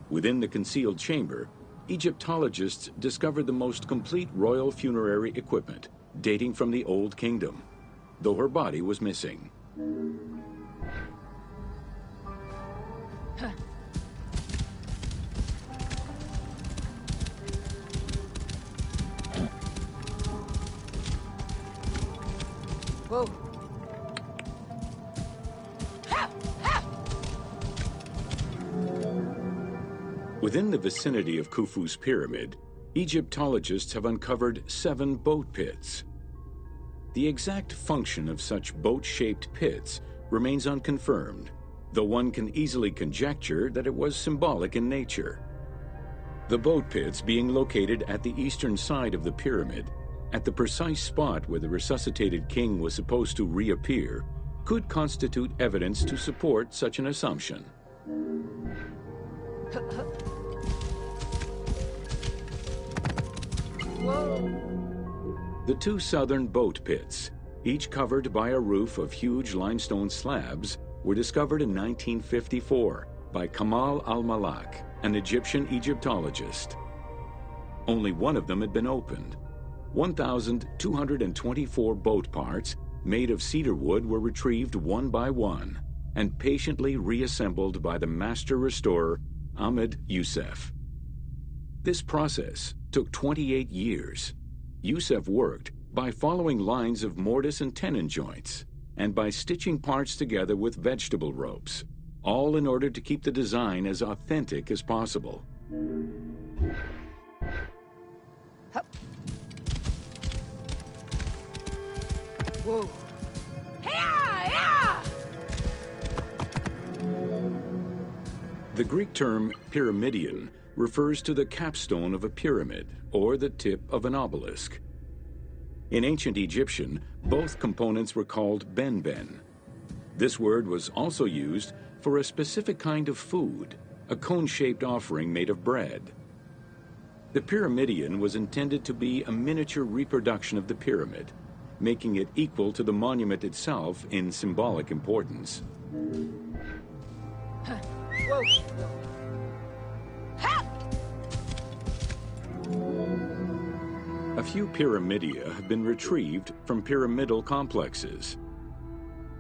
Within the concealed chamber, Egyptologists discovered the most complete royal funerary equipment, dating from the Old Kingdom, though her body was missing. Whoa. Within the vicinity of Khufu's pyramid, Egyptologists have uncovered 7 boat pits. The exact function of such boat-shaped pits remains unconfirmed, though one can easily conjecture that it was symbolic in nature. The boat pits being located at the eastern side of the pyramid, at the precise spot where the resuscitated king was supposed to reappear, could constitute evidence to support such an assumption. Whoa! The two southern boat pits, each covered by a roof of huge limestone slabs, were discovered in 1954 by Kamal al-Malak, an Egyptian Egyptologist. Only one of them had been opened. 1,224 boat parts made of cedar wood were retrieved one by one and patiently reassembled by the master restorer Ahmed Youssef. This process took 28 years. Youssef worked by following lines of mortise and tenon joints and by stitching parts together with vegetable ropes, all in order to keep the design as authentic as possible. Whoa! The Greek term pyramidion refers to the capstone of a pyramid or the tip of an obelisk. In ancient Egyptian, both components were called benben. This word was also used for a specific kind of food, a cone-shaped offering made of bread. The pyramidion was intended to be a miniature reproduction of the pyramid, making it equal to the monument itself in symbolic importance. Whoa! A few pyramidia have been retrieved from pyramidal complexes.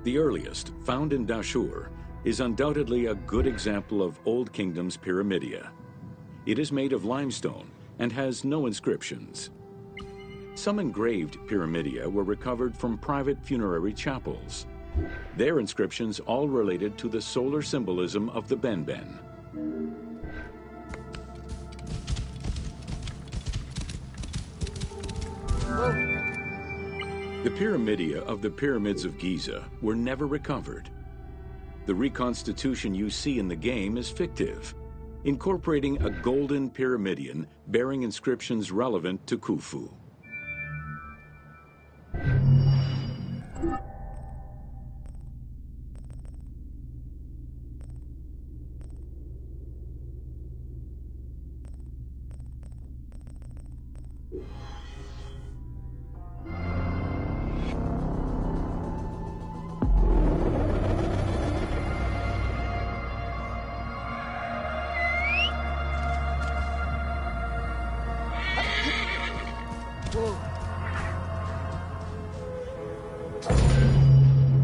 The earliest, found in Dashur, is undoubtedly a good example of Old Kingdom's pyramidia. It is made of limestone and has no inscriptions. Some engraved pyramidia were recovered from private funerary chapels. Their inscriptions all related to the solar symbolism of the benben. The pyramidia of the pyramids of Giza were never recovered. The reconstitution you see in the game is fictive, incorporating a golden pyramidion bearing inscriptions relevant to Khufu.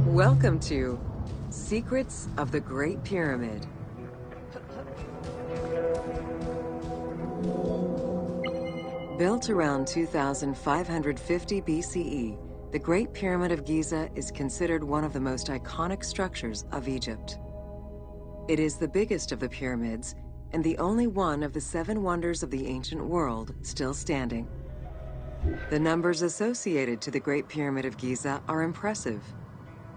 Welcome to Secrets of the Great Pyramid. Built around 2550 BCE, the Great Pyramid of Giza is considered one of the most iconic structures of Egypt. It is the biggest of the pyramids and the only one of the 7 wonders of the ancient world still standing. The numbers associated to the Great Pyramid of Giza are impressive.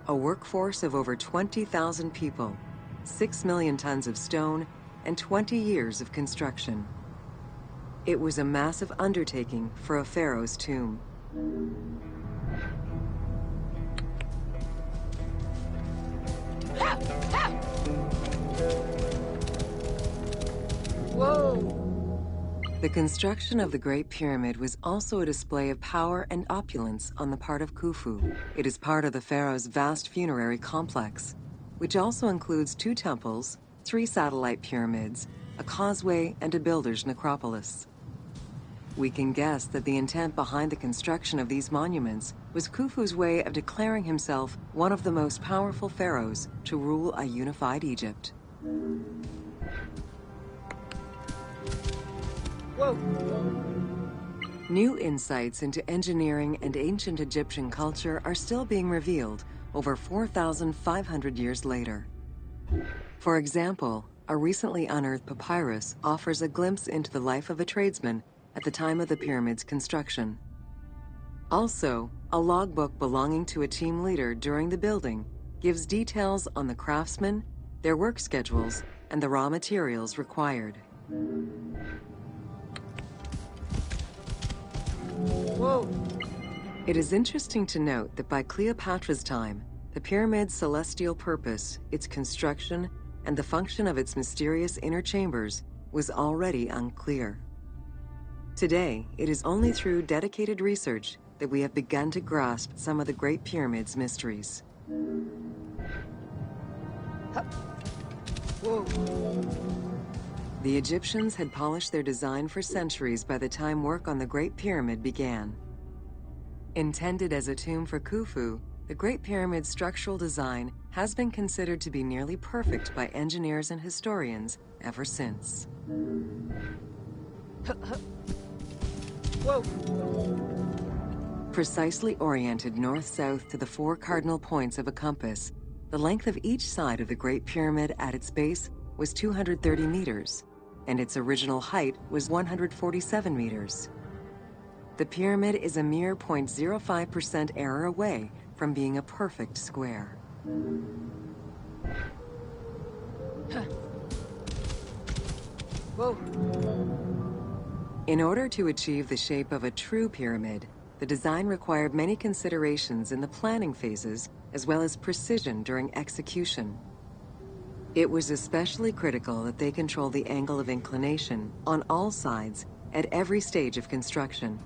A workforce of over 20,000 people, 6 million tons of stone, and 20 years of construction. It was a massive undertaking for a pharaoh's tomb. Whoa! The construction of the Great Pyramid was also a display of power and opulence on the part of Khufu. It is part of the pharaoh's vast funerary complex, which also includes 2 temples, 3 satellite pyramids, a causeway, and a builder's necropolis. We can guess that the intent behind the construction of these monuments was Khufu's way of declaring himself one of the most powerful pharaohs to rule a unified Egypt. Whoa! New insights into engineering and ancient Egyptian culture are still being revealed over 4,500 years later. For example, a recently unearthed papyrus offers a glimpse into the life of a tradesman at the time of the pyramid's construction. Also, a logbook belonging to a team leader during the building gives details on the craftsmen, their work schedules, and the raw materials required. Whoa! It is interesting to note that by Cleopatra's time, the pyramid's celestial purpose, its construction, and the function of its mysterious inner chambers was already unclear. Today, it is only through dedicated research that we have begun to grasp some of the Great Pyramid's mysteries. Whoa! The Egyptians had polished their design for centuries by the time work on the Great Pyramid began. Intended as a tomb for Khufu, the Great Pyramid's structural design has been considered to be nearly perfect by engineers and historians ever since. Whoa! Precisely oriented north-south to the 4 cardinal points of a compass, the length of each side of the Great Pyramid at its base was 230 meters, and its original height was 147 meters. The pyramid is a mere 0.05% error away from being a perfect square. Whoa! In order to achieve the shape of a true pyramid, the design required many considerations in the planning phases as well as precision during execution. It was especially critical that they control the angle of inclination on all sides at every stage of construction.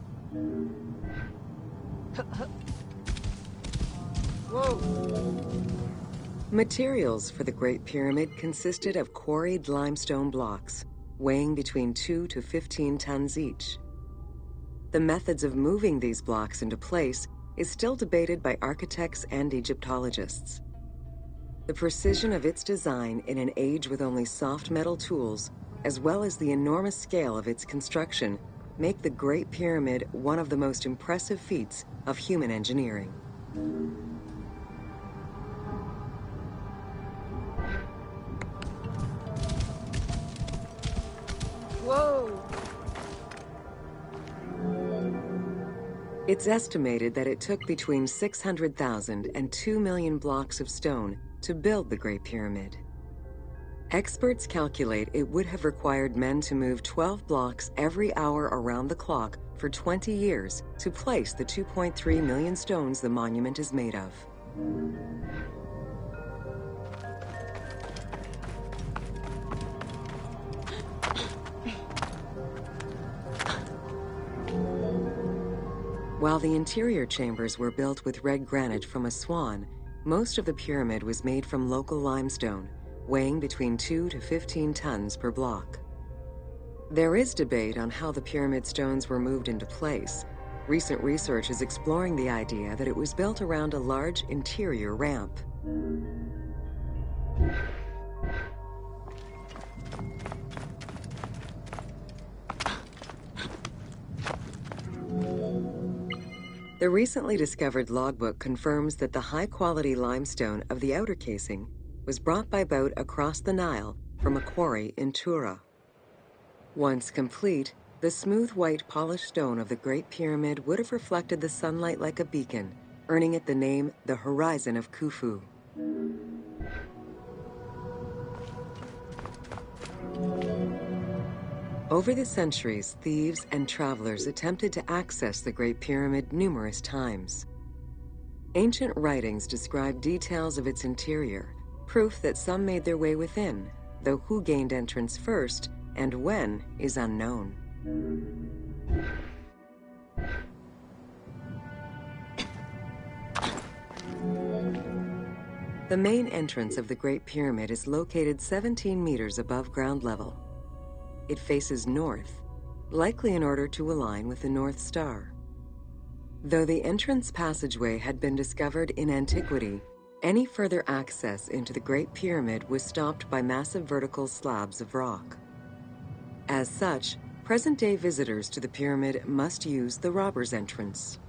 Whoa! Materials for the Great Pyramid consisted of quarried limestone blocks, weighing between 2 to 15 tons each. The methods of moving these blocks into place is still debated by architects and Egyptologists. The precision of its design in an age with only soft metal tools, as well as the enormous scale of its construction, make the Great Pyramid one of the most impressive feats of human engineering. Whoa! It's estimated that it took between 600,000 and 2 million blocks of stone to build the Great Pyramid. Experts calculate it would have required men to move 12 blocks every hour around the clock for 20 years to place the 2.3 million stones the monument is made of. While the interior chambers were built with red granite from Aswan, most of the pyramid was made from local limestone, weighing between 2 to 15 tons per block. There is debate on how the pyramid stones were moved into place. Recent research is exploring the idea that it was built around a large interior ramp. The recently discovered logbook confirms that the high-quality limestone of the outer casing was brought by boat across the Nile from a quarry in Tura. Once complete, the smooth white polished stone of the Great Pyramid would have reflected the sunlight like a beacon, earning it the name the Horizon of Khufu. Over the centuries, thieves and travelers attempted to access the Great Pyramid numerous times. Ancient writings describe details of its interior, proof that some made their way within, though who gained entrance first and when is unknown. The main entrance of the Great Pyramid is located 17 meters above ground level. It faces north, likely in order to align with the North Star. Though the entrance passageway had been discovered in antiquity, any further access into the Great Pyramid was stopped by massive vertical slabs of rock. As such, present-day visitors to the pyramid must use the robber's entrance.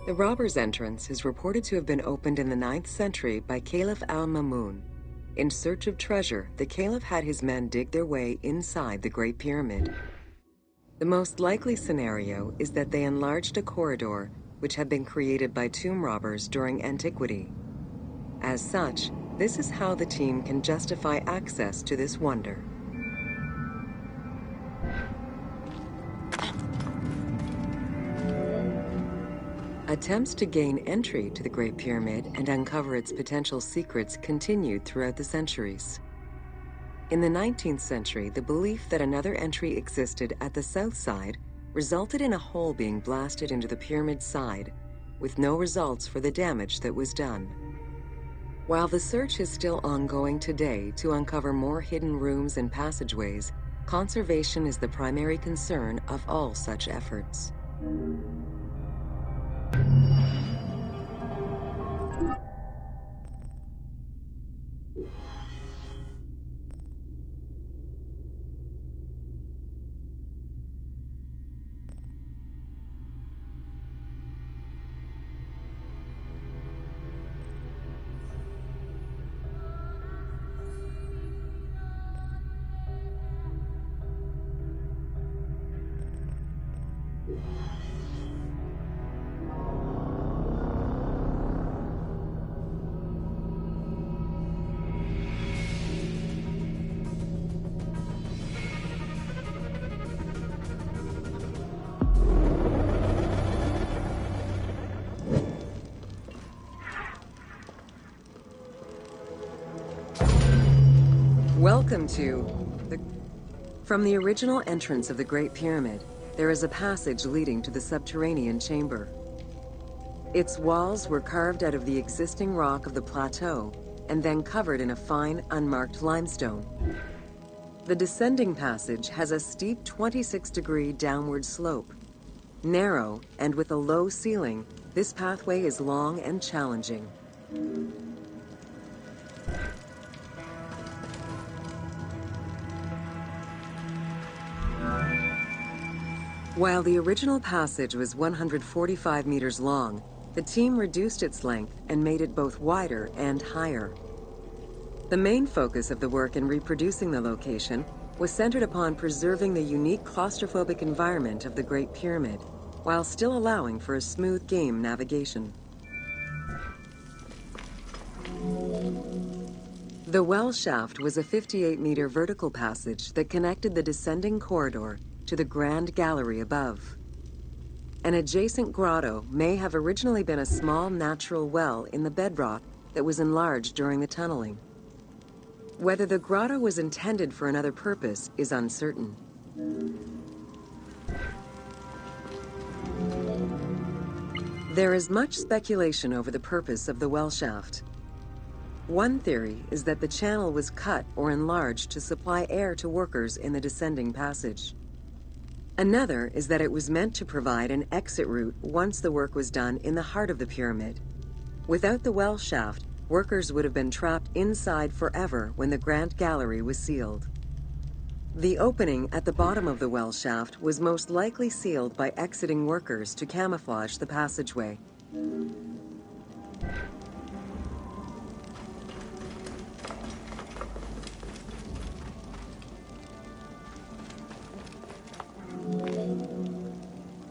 The robber's entrance is reported to have been opened in the 9th century by Caliph al-Mamun. In search of treasure, the Caliph had his men dig their way inside the Great Pyramid. The most likely scenario is that they enlarged a corridor which had been created by tomb robbers during antiquity. As such, this is how the team can justify access to this wonder. Attempts to gain entry to the Great Pyramid and uncover its potential secrets continued throughout the centuries. In the 19th century, the belief that another entry existed at the south side resulted in a hole being blasted into the pyramid's side, with no results for the damage that was done. While the search is still ongoing today to uncover more hidden rooms and passageways, conservation is the primary concern of all such efforts. Welcome to the... From the original entrance of the Great Pyramid, there is a passage leading to the subterranean chamber. Its walls were carved out of the existing rock of the plateau and then covered in a fine, unmarked limestone. The descending passage has a steep 26-degree downward slope. Narrow and with a low ceiling, this pathway is long and challenging. While the original passage was 145 meters long, the team reduced its length and made it both wider and higher. The main focus of the work in reproducing the location was centered upon preserving the unique claustrophobic environment of the Great Pyramid, while still allowing for a smooth game navigation. The well shaft was a 58-meter vertical passage that connected the descending corridor to the grand gallery above. An adjacent grotto may have originally been a small natural well in the bedrock that was enlarged during the tunneling. Whether the grotto was intended for another purpose is uncertain. There is much speculation over the purpose of the well shaft. One theory is that the channel was cut or enlarged to supply air to workers in the descending passage. Another is that it was meant to provide an exit route once the work was done in the heart of the pyramid. Without the well shaft, workers would have been trapped inside forever when the Grand Gallery was sealed. The opening at the bottom of the well shaft was most likely sealed by exiting workers to camouflage the passageway.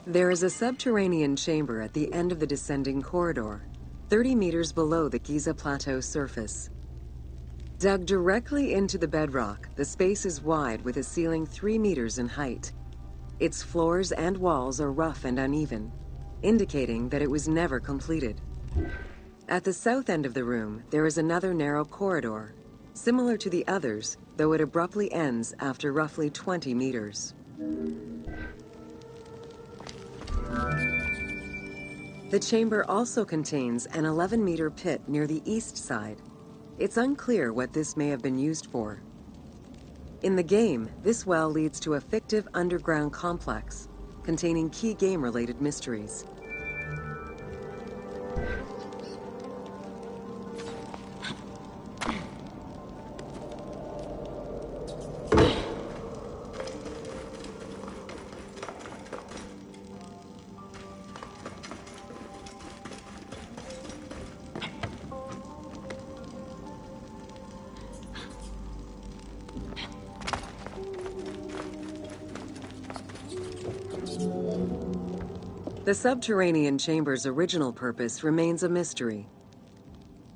There is a subterranean chamber at the end of the descending corridor, 30 meters below the Giza Plateau surface. Dug directly into the bedrock, the space is wide with a ceiling 3 meters in height. Its floors and walls are rough and uneven, indicating that it was never completed. At the south end of the room, there is another narrow corridor, similar to the others, though it abruptly ends after roughly 20 meters. The chamber also contains an 11-meter pit near the east side. It's unclear what this may have been used for. In the game, this well leads to a fictive underground complex containing key game-related mysteries. The subterranean chamber's original purpose remains a mystery.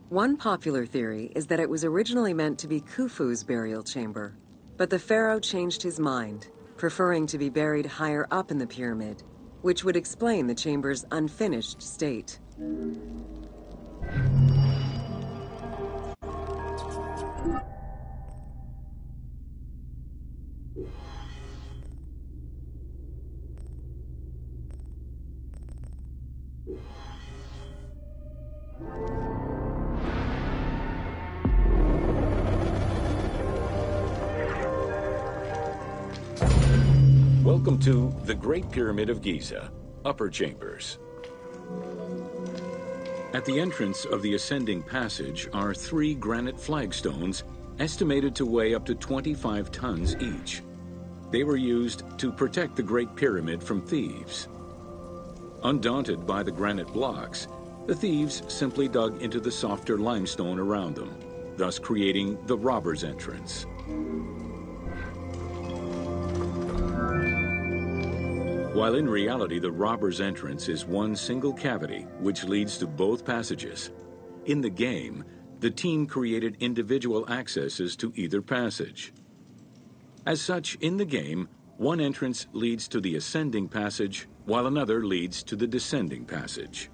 One popular theory is that it was originally meant to be Khufu's burial chamber, but the pharaoh changed his mind, preferring to be buried higher up in the pyramid, which would explain the chamber's unfinished state. Welcome to the Great Pyramid of Giza, Upper Chambers. At the entrance of the ascending passage are 3 granite flagstones estimated to weigh up to 25 tons each. They were used to protect the Great Pyramid from thieves. Undaunted by the granite blocks, the thieves simply dug into the softer limestone around them, thus creating the robber's entrance. While in reality the robber's entrance is one single cavity which leads to both passages, in the game, the team created individual accesses to either passage. As such, in the game, one entrance leads to the ascending passage, while another leads to the descending passage.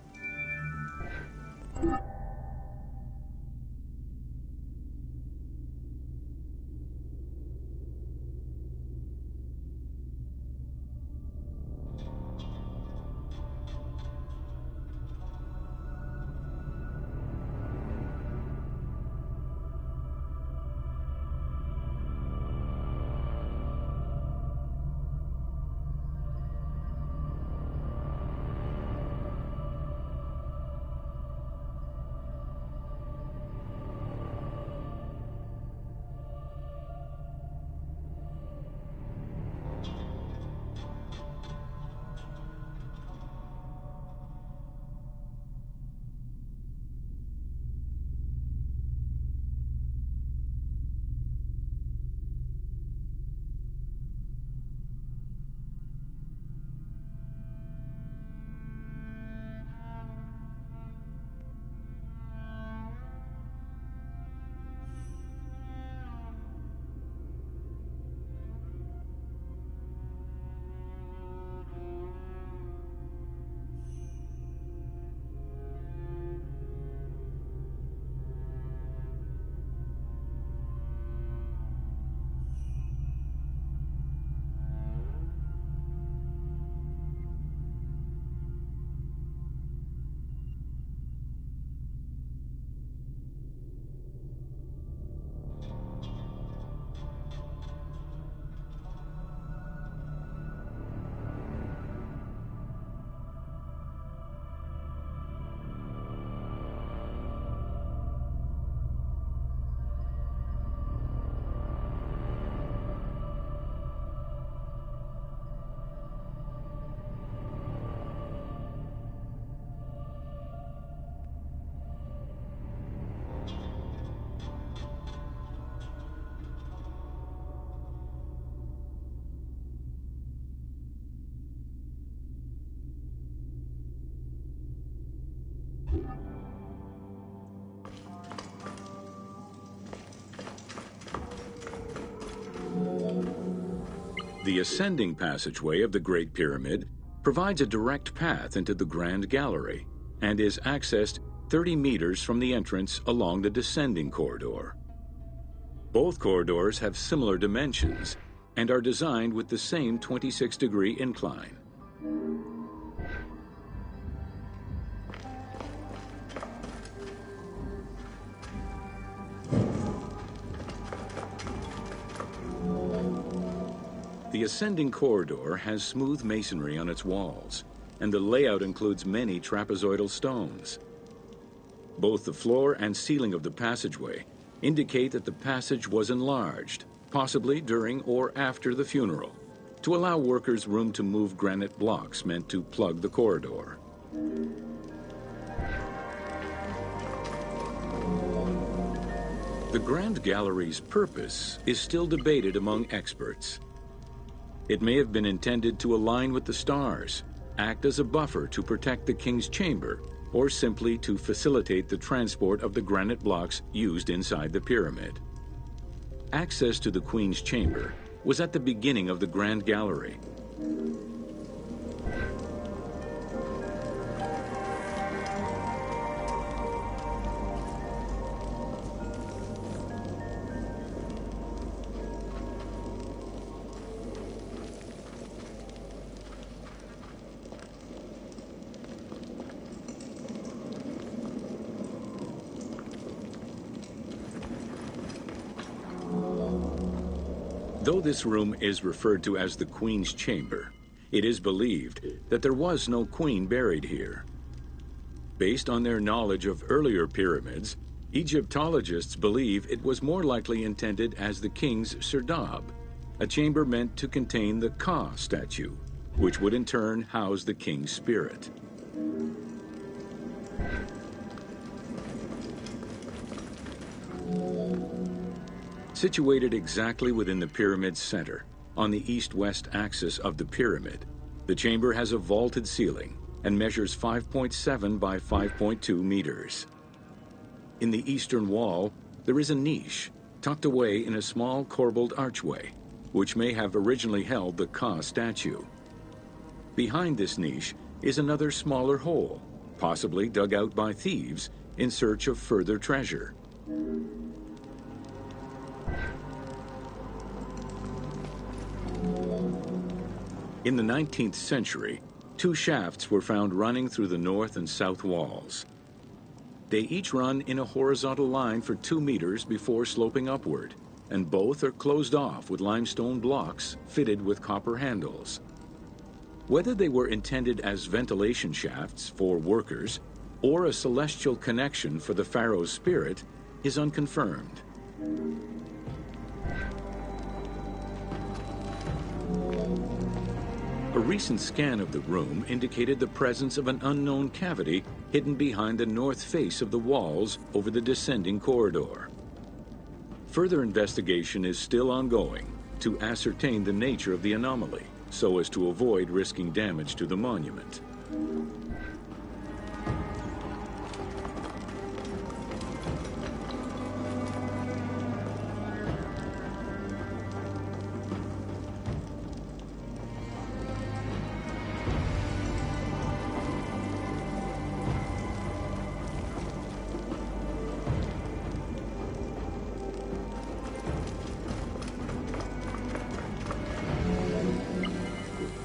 The ascending passageway of the Great Pyramid provides a direct path into the Grand Gallery and is accessed 30 meters from the entrance along the descending corridor. Both corridors have similar dimensions and are designed with the same 26-degree incline. The ascending corridor has smooth masonry on its walls, and the layout includes many trapezoidal stones. Both the floor and ceiling of the passageway indicate that the passage was enlarged, possibly during or after the funeral, to allow workers room to move granite blocks meant to plug the corridor. The Grand Gallery's purpose is still debated among experts. It may have been intended to align with the stars, act as a buffer to protect the king's chamber, or simply to facilitate the transport of the granite blocks used inside the pyramid. Access to the queen's chamber was at the beginning of the Grand Gallery. Though this room is referred to as the Queen's Chamber, it is believed that there was no queen buried here. Based on their knowledge of earlier pyramids, Egyptologists believe it was more likely intended as the king's serdab, a chamber meant to contain the Ka statue, which would in turn house the king's spirit. Situated exactly within the pyramid's center, on the east-west axis of the pyramid, the chamber has a vaulted ceiling and measures 5.7 by 5.2 meters. In the eastern wall, there is a niche tucked away in a small corbelled archway, which may have originally held the Ka statue. Behind this niche is another smaller hole, possibly dug out by thieves in search of further treasure. In the 19th century, two shafts were found running through the north and south walls. They each run in a horizontal line for 2 meters before sloping upward, and both are closed off with limestone blocks fitted with copper handles. Whether they were intended as ventilation shafts for workers or a celestial connection for the pharaoh's spirit is unconfirmed. A recent scan of the room indicated the presence of an unknown cavity hidden behind the north face of the walls over the descending corridor. Further investigation is still ongoing to ascertain the nature of the anomaly, so as to avoid risking damage to the monument.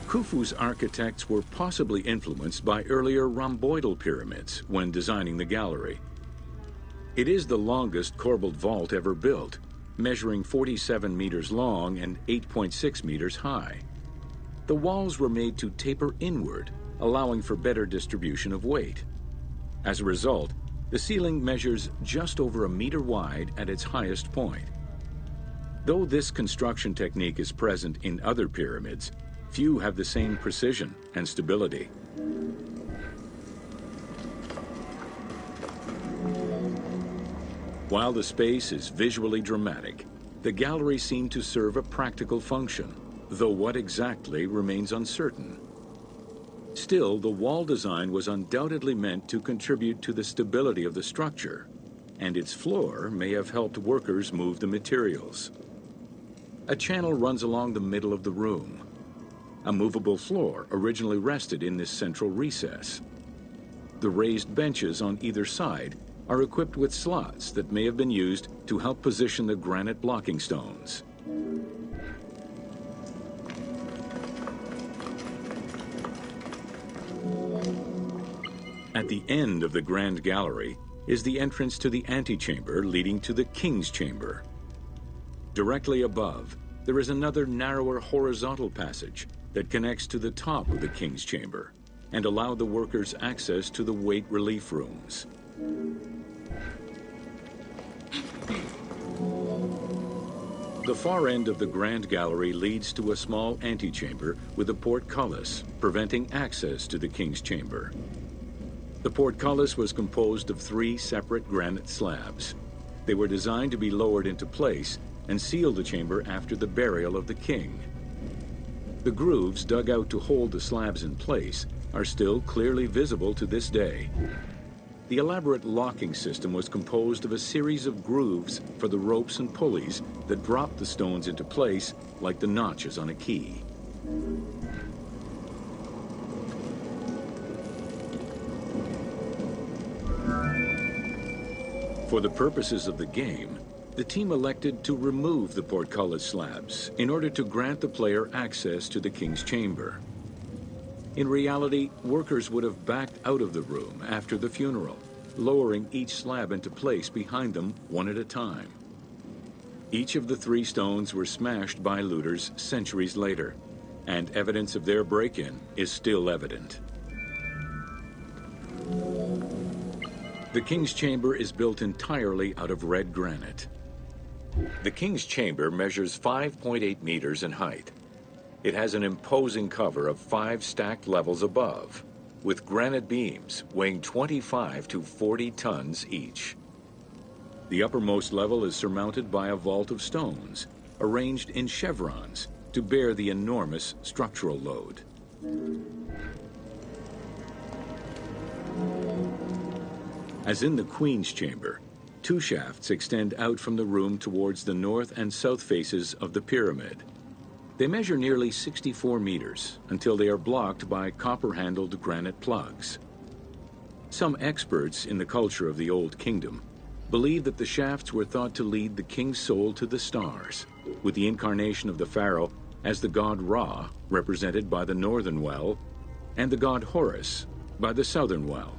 Khufu's architects were possibly influenced by earlier rhomboidal pyramids when designing the gallery. It is the longest corbelled vault ever built, measuring 47 meters long and 8.6 meters high. The walls were made to taper inward, allowing for better distribution of weight. As a result, the ceiling measures just over 1 meter wide at its highest point. Though this construction technique is present in other pyramids, few have the same precision and stability. While the space is visually dramatic, the gallery seemed to serve a practical function, though what exactly remains uncertain. Still, the wall design was undoubtedly meant to contribute to the stability of the structure, and its floor may have helped workers move the materials. A channel runs along the middle of the room. A movable floor originally rested in this central recess. The raised benches on either side are equipped with slots that may have been used to help position the granite blocking stones. At the end of the Grand Gallery is the entrance to the antechamber leading to the King's Chamber. Directly above, there is another narrower horizontal passage that connects to the top of the King's Chamber and allowed the workers access to the weight relief rooms. The far end of the Grand Gallery leads to a small antechamber with a portcullis, preventing access to the King's Chamber. The portcullis was composed of 3 separate granite slabs. They were designed to be lowered into place and seal the chamber after the burial of the king. The grooves dug out to hold the slabs in place are still clearly visible to this day. The elaborate locking system was composed of a series of grooves for the ropes and pulleys that dropped the stones into place like the notches on a key. For the purposes of the game, the team elected to remove the portcullis slabs in order to grant the player access to the King's Chamber. In reality, workers would have backed out of the room after the funeral, lowering each slab into place behind them one at a time. Each of the 3 stones were smashed by looters centuries later, and evidence of their break-in is still evident. The King's Chamber is built entirely out of red granite. The King's Chamber measures 5.8 meters in height. It has an imposing cover of 5 stacked levels above, with granite beams weighing 25 to 40 tons each. The uppermost level is surmounted by a vault of stones, arranged in chevrons to bear the enormous structural load. As in the Queen's Chamber, 2 shafts extend out from the room towards the north and south faces of the pyramid. They measure nearly 64 meters until they are blocked by copper-handled granite plugs. Some experts in the culture of the Old Kingdom believe that the shafts were thought to lead the king's soul to the stars, with the incarnation of the pharaoh as the god Ra, represented by the northern well, and the god Horus by the southern well.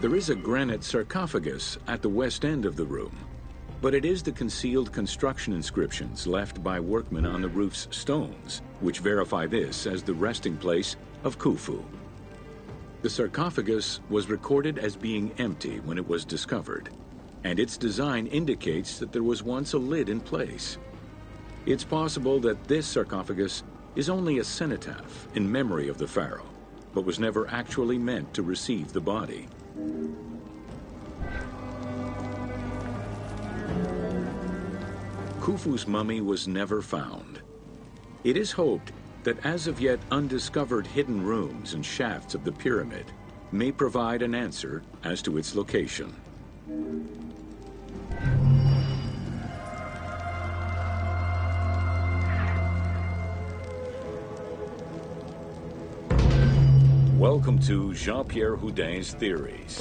There is a granite sarcophagus at the west end of the room, but it is the concealed construction inscriptions left by workmen on the roof's stones which verify this as the resting place of Khufu. The sarcophagus was recorded as being empty when it was discovered, and its design indicates that there was once a lid in place. It's possible that this sarcophagus is only a cenotaph in memory of the pharaoh, but was never actually meant to receive the body. Khufu's mummy was never found. It is hoped that as of yet undiscovered hidden rooms and shafts of the pyramid may provide an answer as to its location. Welcome to Jean-Pierre Houdin's Theories.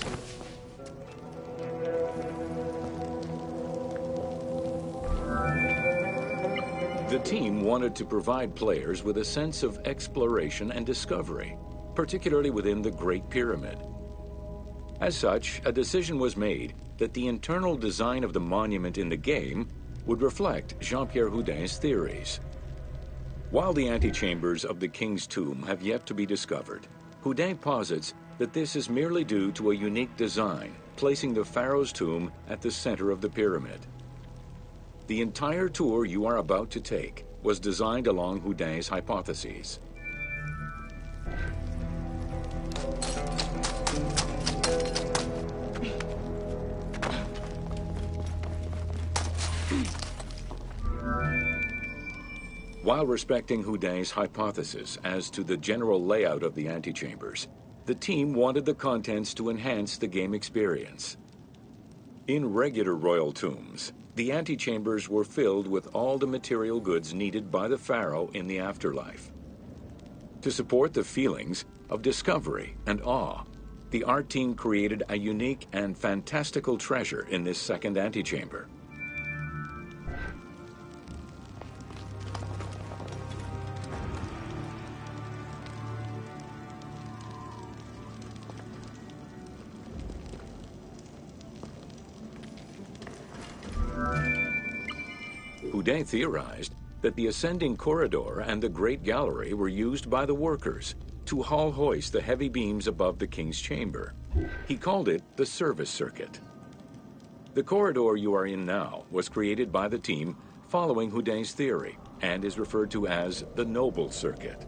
The team wanted to provide players with a sense of exploration and discovery, particularly within the Great Pyramid. As such, a decision was made that the internal design of the monument in the game would reflect Jean-Pierre Houdin's theories. While the antechambers of the king's tomb have yet to be discovered, Houdin posits that this is merely due to a unique design, placing the pharaoh's tomb at the center of the pyramid. The entire tour you are about to take was designed along Houdin's hypotheses. While respecting Houdin's hypothesis as to the general layout of the antechambers, the team wanted the contents to enhance the game experience. In regular royal tombs, the antechambers were filled with all the material goods needed by the pharaoh in the afterlife. To support the feelings of discovery and awe, the art team created a unique and fantastical treasure in this second antechamber. Houdin theorized that the ascending corridor and the Great Gallery were used by the workers to haul hoist the heavy beams above the king's chamber. He called it the service circuit. The corridor you are in now was created by the team following Houdin's theory and is referred to as the noble circuit.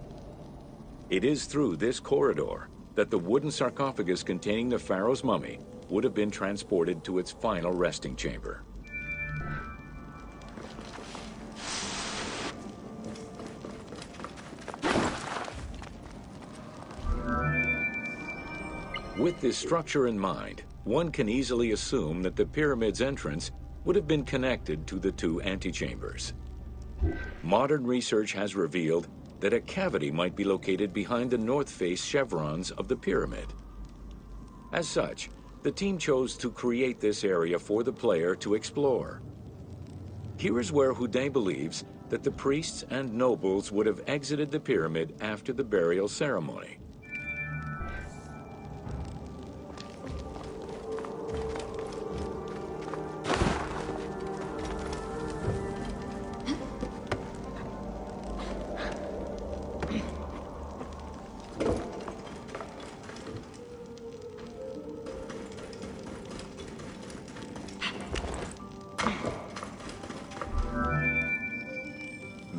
It is through this corridor that the wooden sarcophagus containing the pharaoh's mummy would have been transported to its final resting chamber. With this structure in mind, one can easily assume that the pyramid's entrance would have been connected to the two antechambers. Modern research has revealed that a cavity might be located behind the north face chevrons of the pyramid. As such, the team chose to create this area for the player to explore. Here is where Houdet believes that the priests and nobles would have exited the pyramid after the burial ceremony.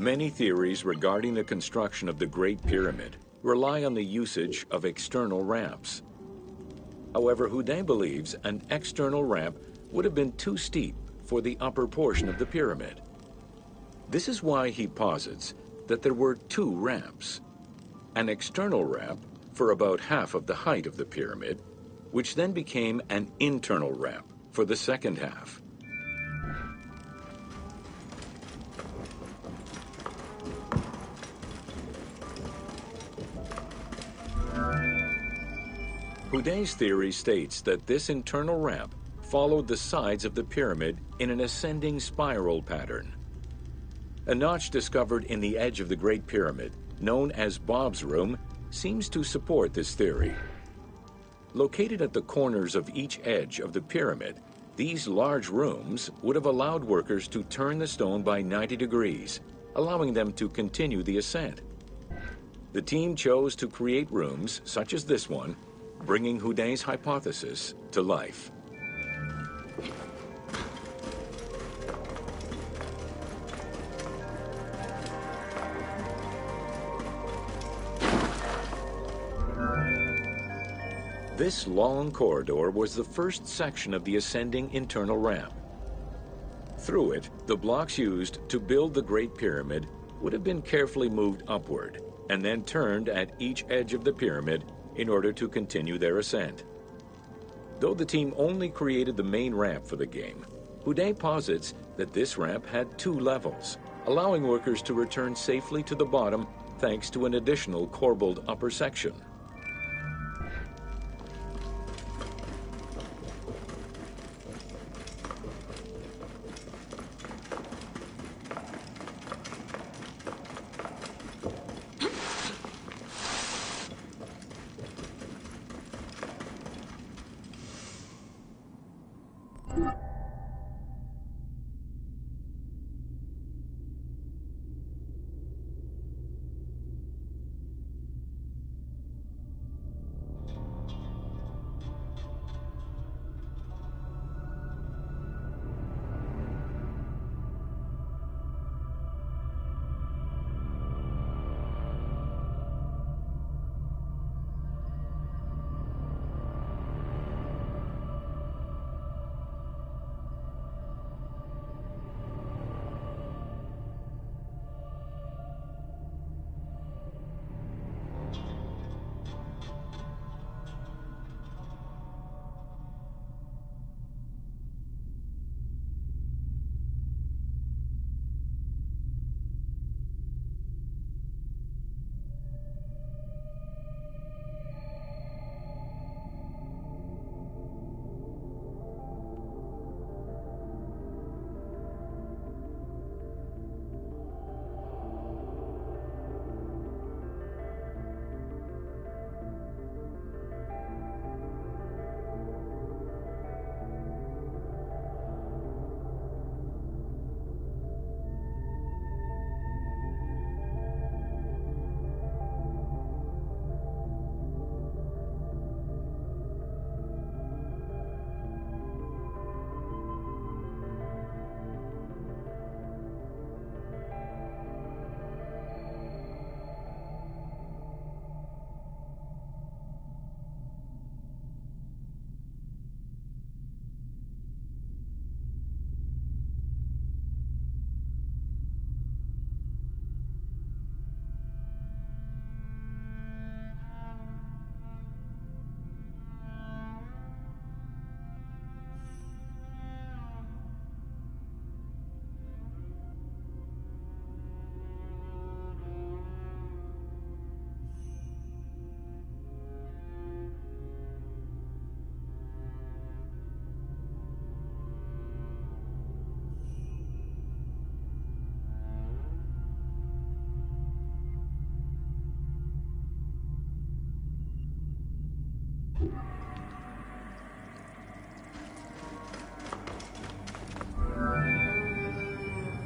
Many theories regarding the construction of the Great Pyramid rely on the usage of external ramps. However, Houdet believes an external ramp would have been too steep for the upper portion of the pyramid. This is why he posits that there were two ramps. An external ramp for about half of the height of the pyramid, which then became an internal ramp for the second half. Houdet's theory states that this internal ramp followed the sides of the pyramid in an ascending spiral pattern. A notch discovered in the edge of the Great Pyramid, known as Bob's Room, seems to support this theory. Located at the corners of each edge of the pyramid, these large rooms would have allowed workers to turn the stone by 90 degrees, allowing them to continue the ascent. The team chose to create rooms such as this one, bringing Houdet's hypothesis to life. This long corridor was the first section of the ascending internal ramp. Through it, the blocks used to build the Great Pyramid would have been carefully moved upward and then turned at each edge of the pyramid in order to continue their ascent. Though the team only created the main ramp for the game, Houdet posits that this ramp had two levels, allowing workers to return safely to the bottom thanks to an additional corbelled upper section.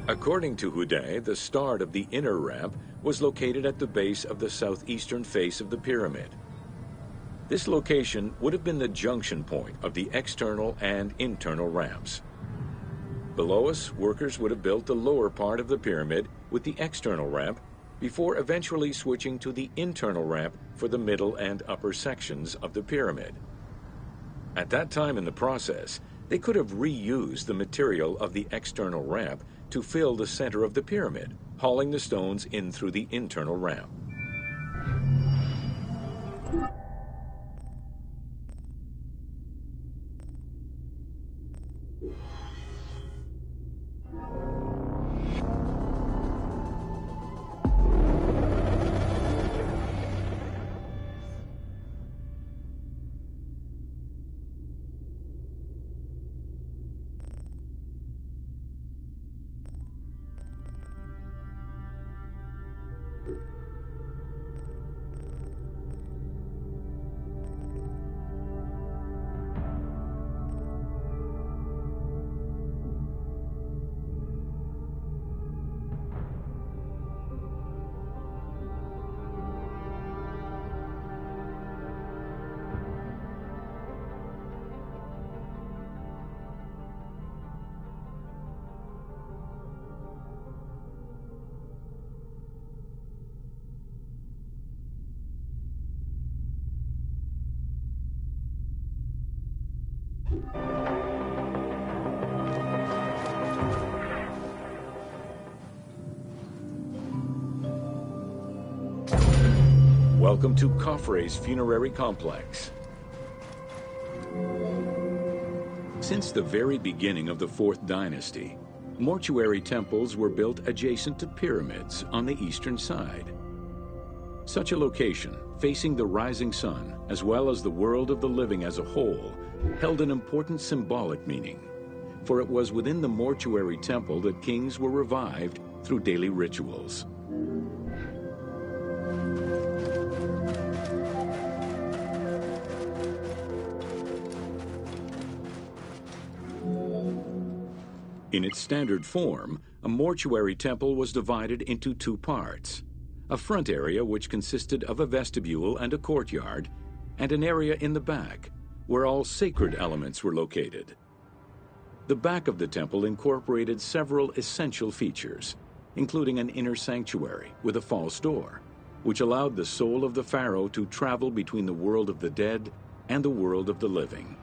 According to Houdet, the start of the inner ramp was located at the base of the southeastern face of the pyramid. This location would have been the junction point of the external and internal ramps. Below us, workers would have built the lower part of the pyramid with the external ramp before eventually switching to the internal ramp for the middle and upper sections of the pyramid. At that time in the process, they could have reused the material of the external ramp to fill the center of the pyramid, hauling the stones in through the internal ramp. Welcome to Khafre's funerary complex. Since the very beginning of the 4th dynasty, mortuary temples were built adjacent to pyramids on the eastern side. Such a location, facing the rising sun, as well as the world of the living as a whole, held an important symbolic meaning, for it was within the mortuary temple that kings were revived through daily rituals. In its standard form, a mortuary temple was divided into 2 parts. A front area which consisted of a vestibule and a courtyard, and an area in the back, where all sacred elements were located. The back of the temple incorporated several essential features, including an inner sanctuary with a false door, which allowed the soul of the pharaoh to travel between the world of the dead and the world of the living.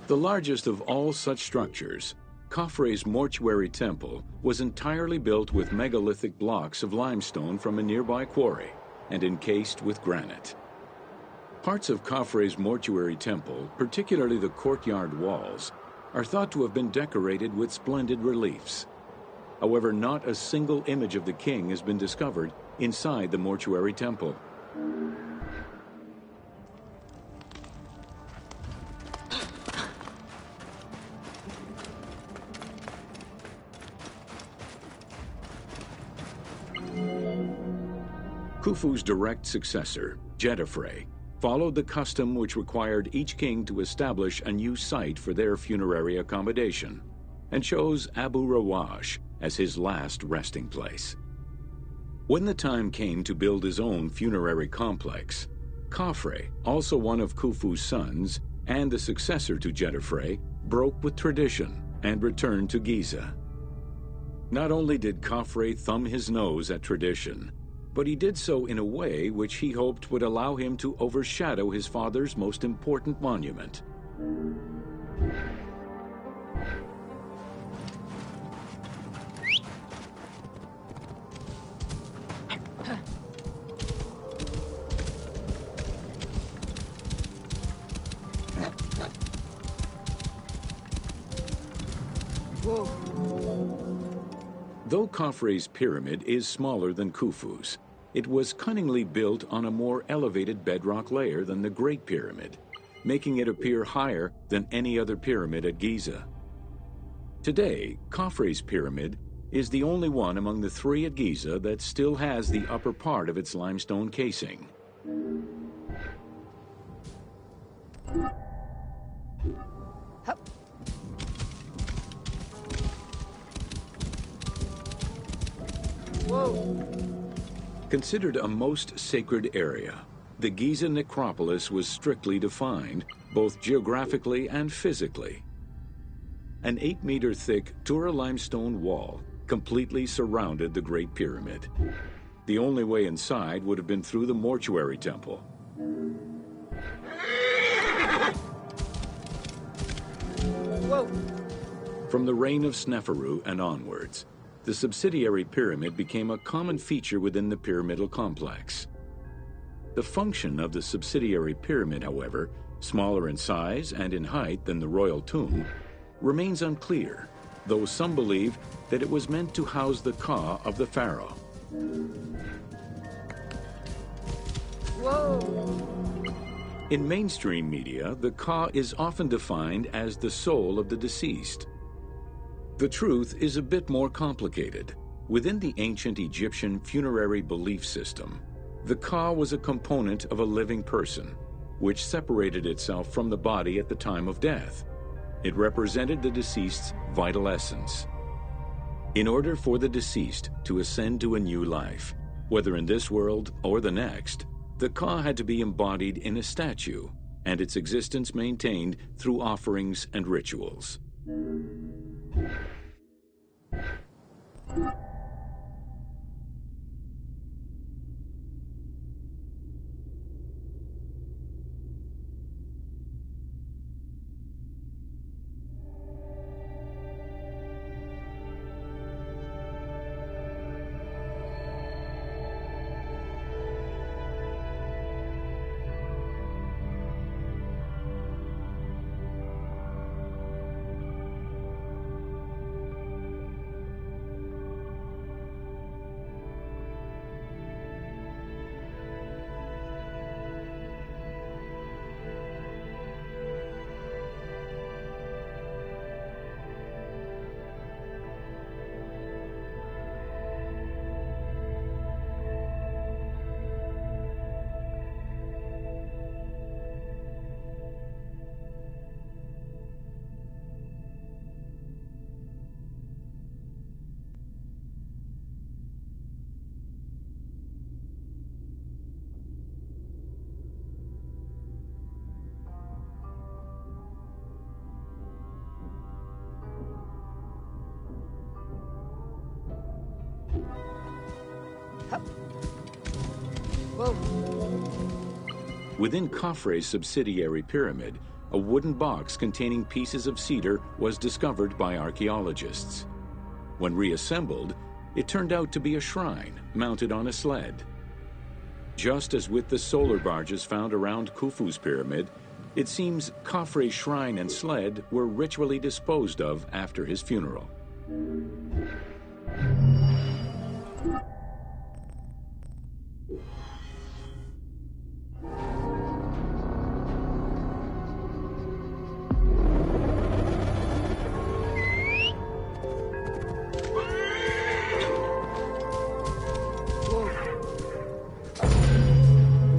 The largest of all such structures, Khafre's mortuary temple was entirely built with megalithic blocks of limestone from a nearby quarry and encased with granite. Parts of Khafre's mortuary temple, particularly the courtyard walls, are thought to have been decorated with splendid reliefs. However, not a single image of the king has been discovered inside the mortuary temple. Khufu's direct successor, Jedefre, followed the custom which required each king to establish a new site for their funerary accommodation, and chose Abu Rawash as his last resting place. When the time came to build his own funerary complex, Khafre, also one of Khufu's sons and the successor to Jedefre, broke with tradition and returned to Giza. Not only did Khafre thumb his nose at tradition, but he did so in a way which he hoped would allow him to overshadow his father's most important monument. Whoa. Though Khafre's pyramid is smaller than Khufu's, it was cunningly built on a more elevated bedrock layer than the Great Pyramid, making it appear higher than any other pyramid at Giza. Today, Khafre's pyramid is the only one among the three at Giza that still has the upper part of its limestone casing. Hup. Whoa. Considered a most sacred area, the Giza necropolis was strictly defined, both geographically and physically. An 8-meter-thick Tura limestone wall completely surrounded the Great Pyramid. The only way inside would have been through the mortuary temple. Whoa. From the reign of Sneferu and onwards, the subsidiary pyramid became a common feature within the pyramidal complex. The function of the subsidiary pyramid, however, smaller in size and in height than the royal tomb, remains unclear, though some believe that it was meant to house the ka of the pharaoh. Whoa. In mainstream media, the ka is often defined as the soul of the deceased. The truth is a bit more complicated. Within the ancient Egyptian funerary belief system, the ka was a component of a living person, which separated itself from the body at the time of death. It represented the deceased's vital essence. In order for the deceased to ascend to a new life, whether in this world or the next, the ka had to be embodied in a statue, and its existence maintained through offerings and rituals. Hup. Whoa. Within Khafre's subsidiary pyramid, a wooden box containing pieces of cedar was discovered by archaeologists. When reassembled, it turned out to be a shrine mounted on a sled. Just as with the solar barges found around Khufu's pyramid, it seems Khafre's shrine and sled were ritually disposed of after his funeral.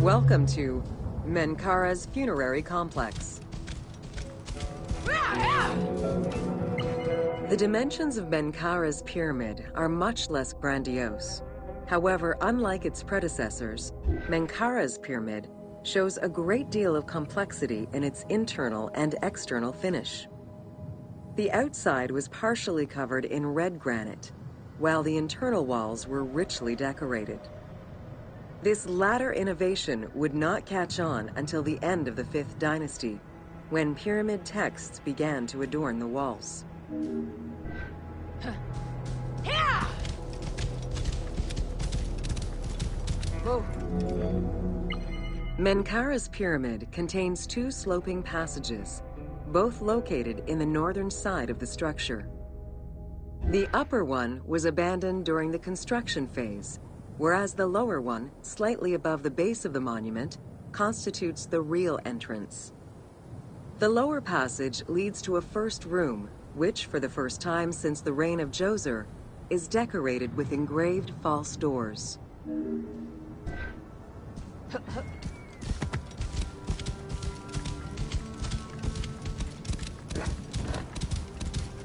Welcome to Menkaura's funerary complex. The dimensions of Menkaura's pyramid are much less grandiose. However, unlike its predecessors, Menkaura's pyramid shows a great deal of complexity in its internal and external finish. The outside was partially covered in red granite, while the internal walls were richly decorated. This latter innovation would not catch on until the end of the 5th dynasty, when pyramid texts began to adorn the walls. Whoa. Menkaura's pyramid contains 2 sloping passages, both located in the northern side of the structure. The upper one was abandoned during the construction phase, whereas the lower one, slightly above the base of the monument, constitutes the real entrance. The lower passage leads to a first room, which, for the first time since the reign of Djoser, is decorated with engraved false doors.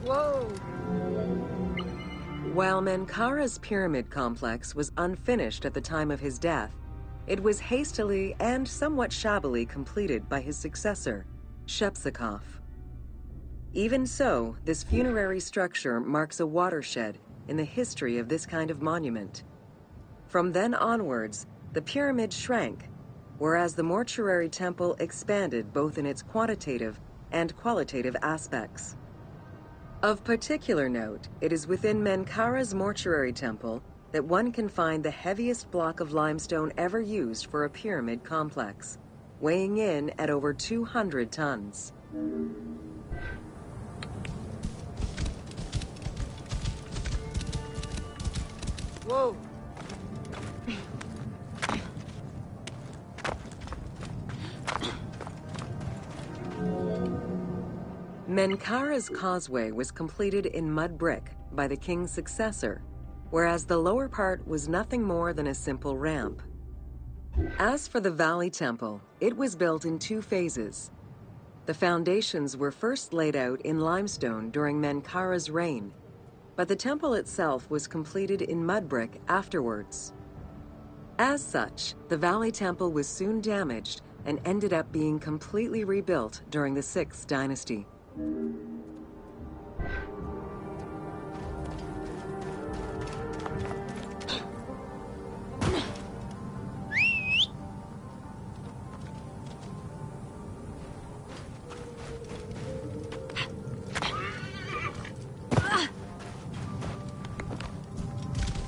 Whoa! While Menkaura's pyramid complex was unfinished at the time of his death, it was hastily and somewhat shabbily completed by his successor, Shepseskaf. Even so, this funerary structure marks a watershed in the history of this kind of monument. From then onwards, the pyramid shrank, whereas the mortuary temple expanded both in its quantitative and qualitative aspects. Of particular note, it is within Menkaura's mortuary temple that one can find the heaviest block of limestone ever used for a pyramid complex, weighing in at over 200 tons. Whoa! Menkaura's causeway was completed in mud brick by the king's successor, whereas the lower part was nothing more than a simple ramp. As for the Valley Temple, it was built in 2 phases. The foundations were first laid out in limestone during Menkaura's reign, but the temple itself was completed in mud brick afterwards. As such, the Valley Temple was soon damaged and ended up being completely rebuilt during the 6th dynasty.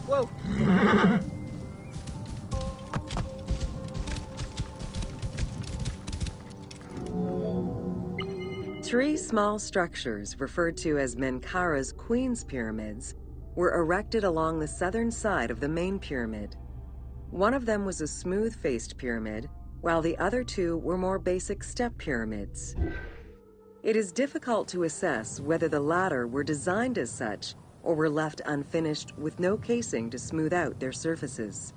Whoa! 3 small structures, referred to as Menkaura's Queen's Pyramids, were erected along the southern side of the main pyramid. One of them was a smooth-faced pyramid, while the other 2 were more basic step pyramids. It is difficult to assess whether the latter were designed as such or were left unfinished with no casing to smooth out their surfaces.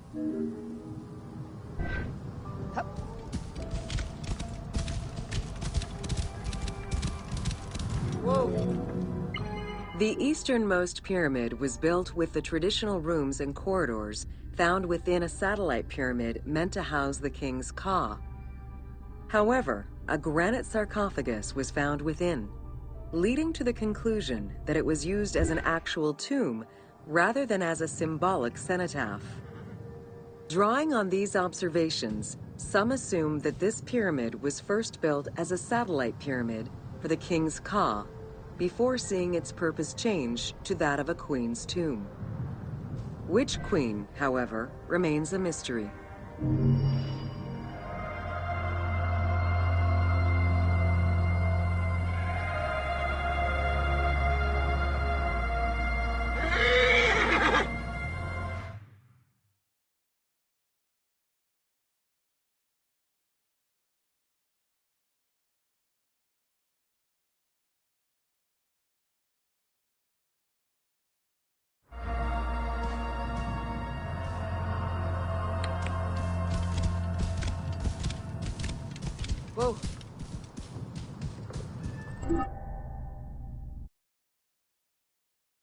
Whoa! The easternmost pyramid was built with the traditional rooms and corridors found within a satellite pyramid meant to house the king's ka. However, a granite sarcophagus was found within, leading to the conclusion that it was used as an actual tomb rather than as a symbolic cenotaph. Drawing on these observations, some assume that this pyramid was first built as a satellite pyramid for the king's ka, before seeing its purpose change to that of a queen's tomb. Which queen, however, remains a mystery. Whoa!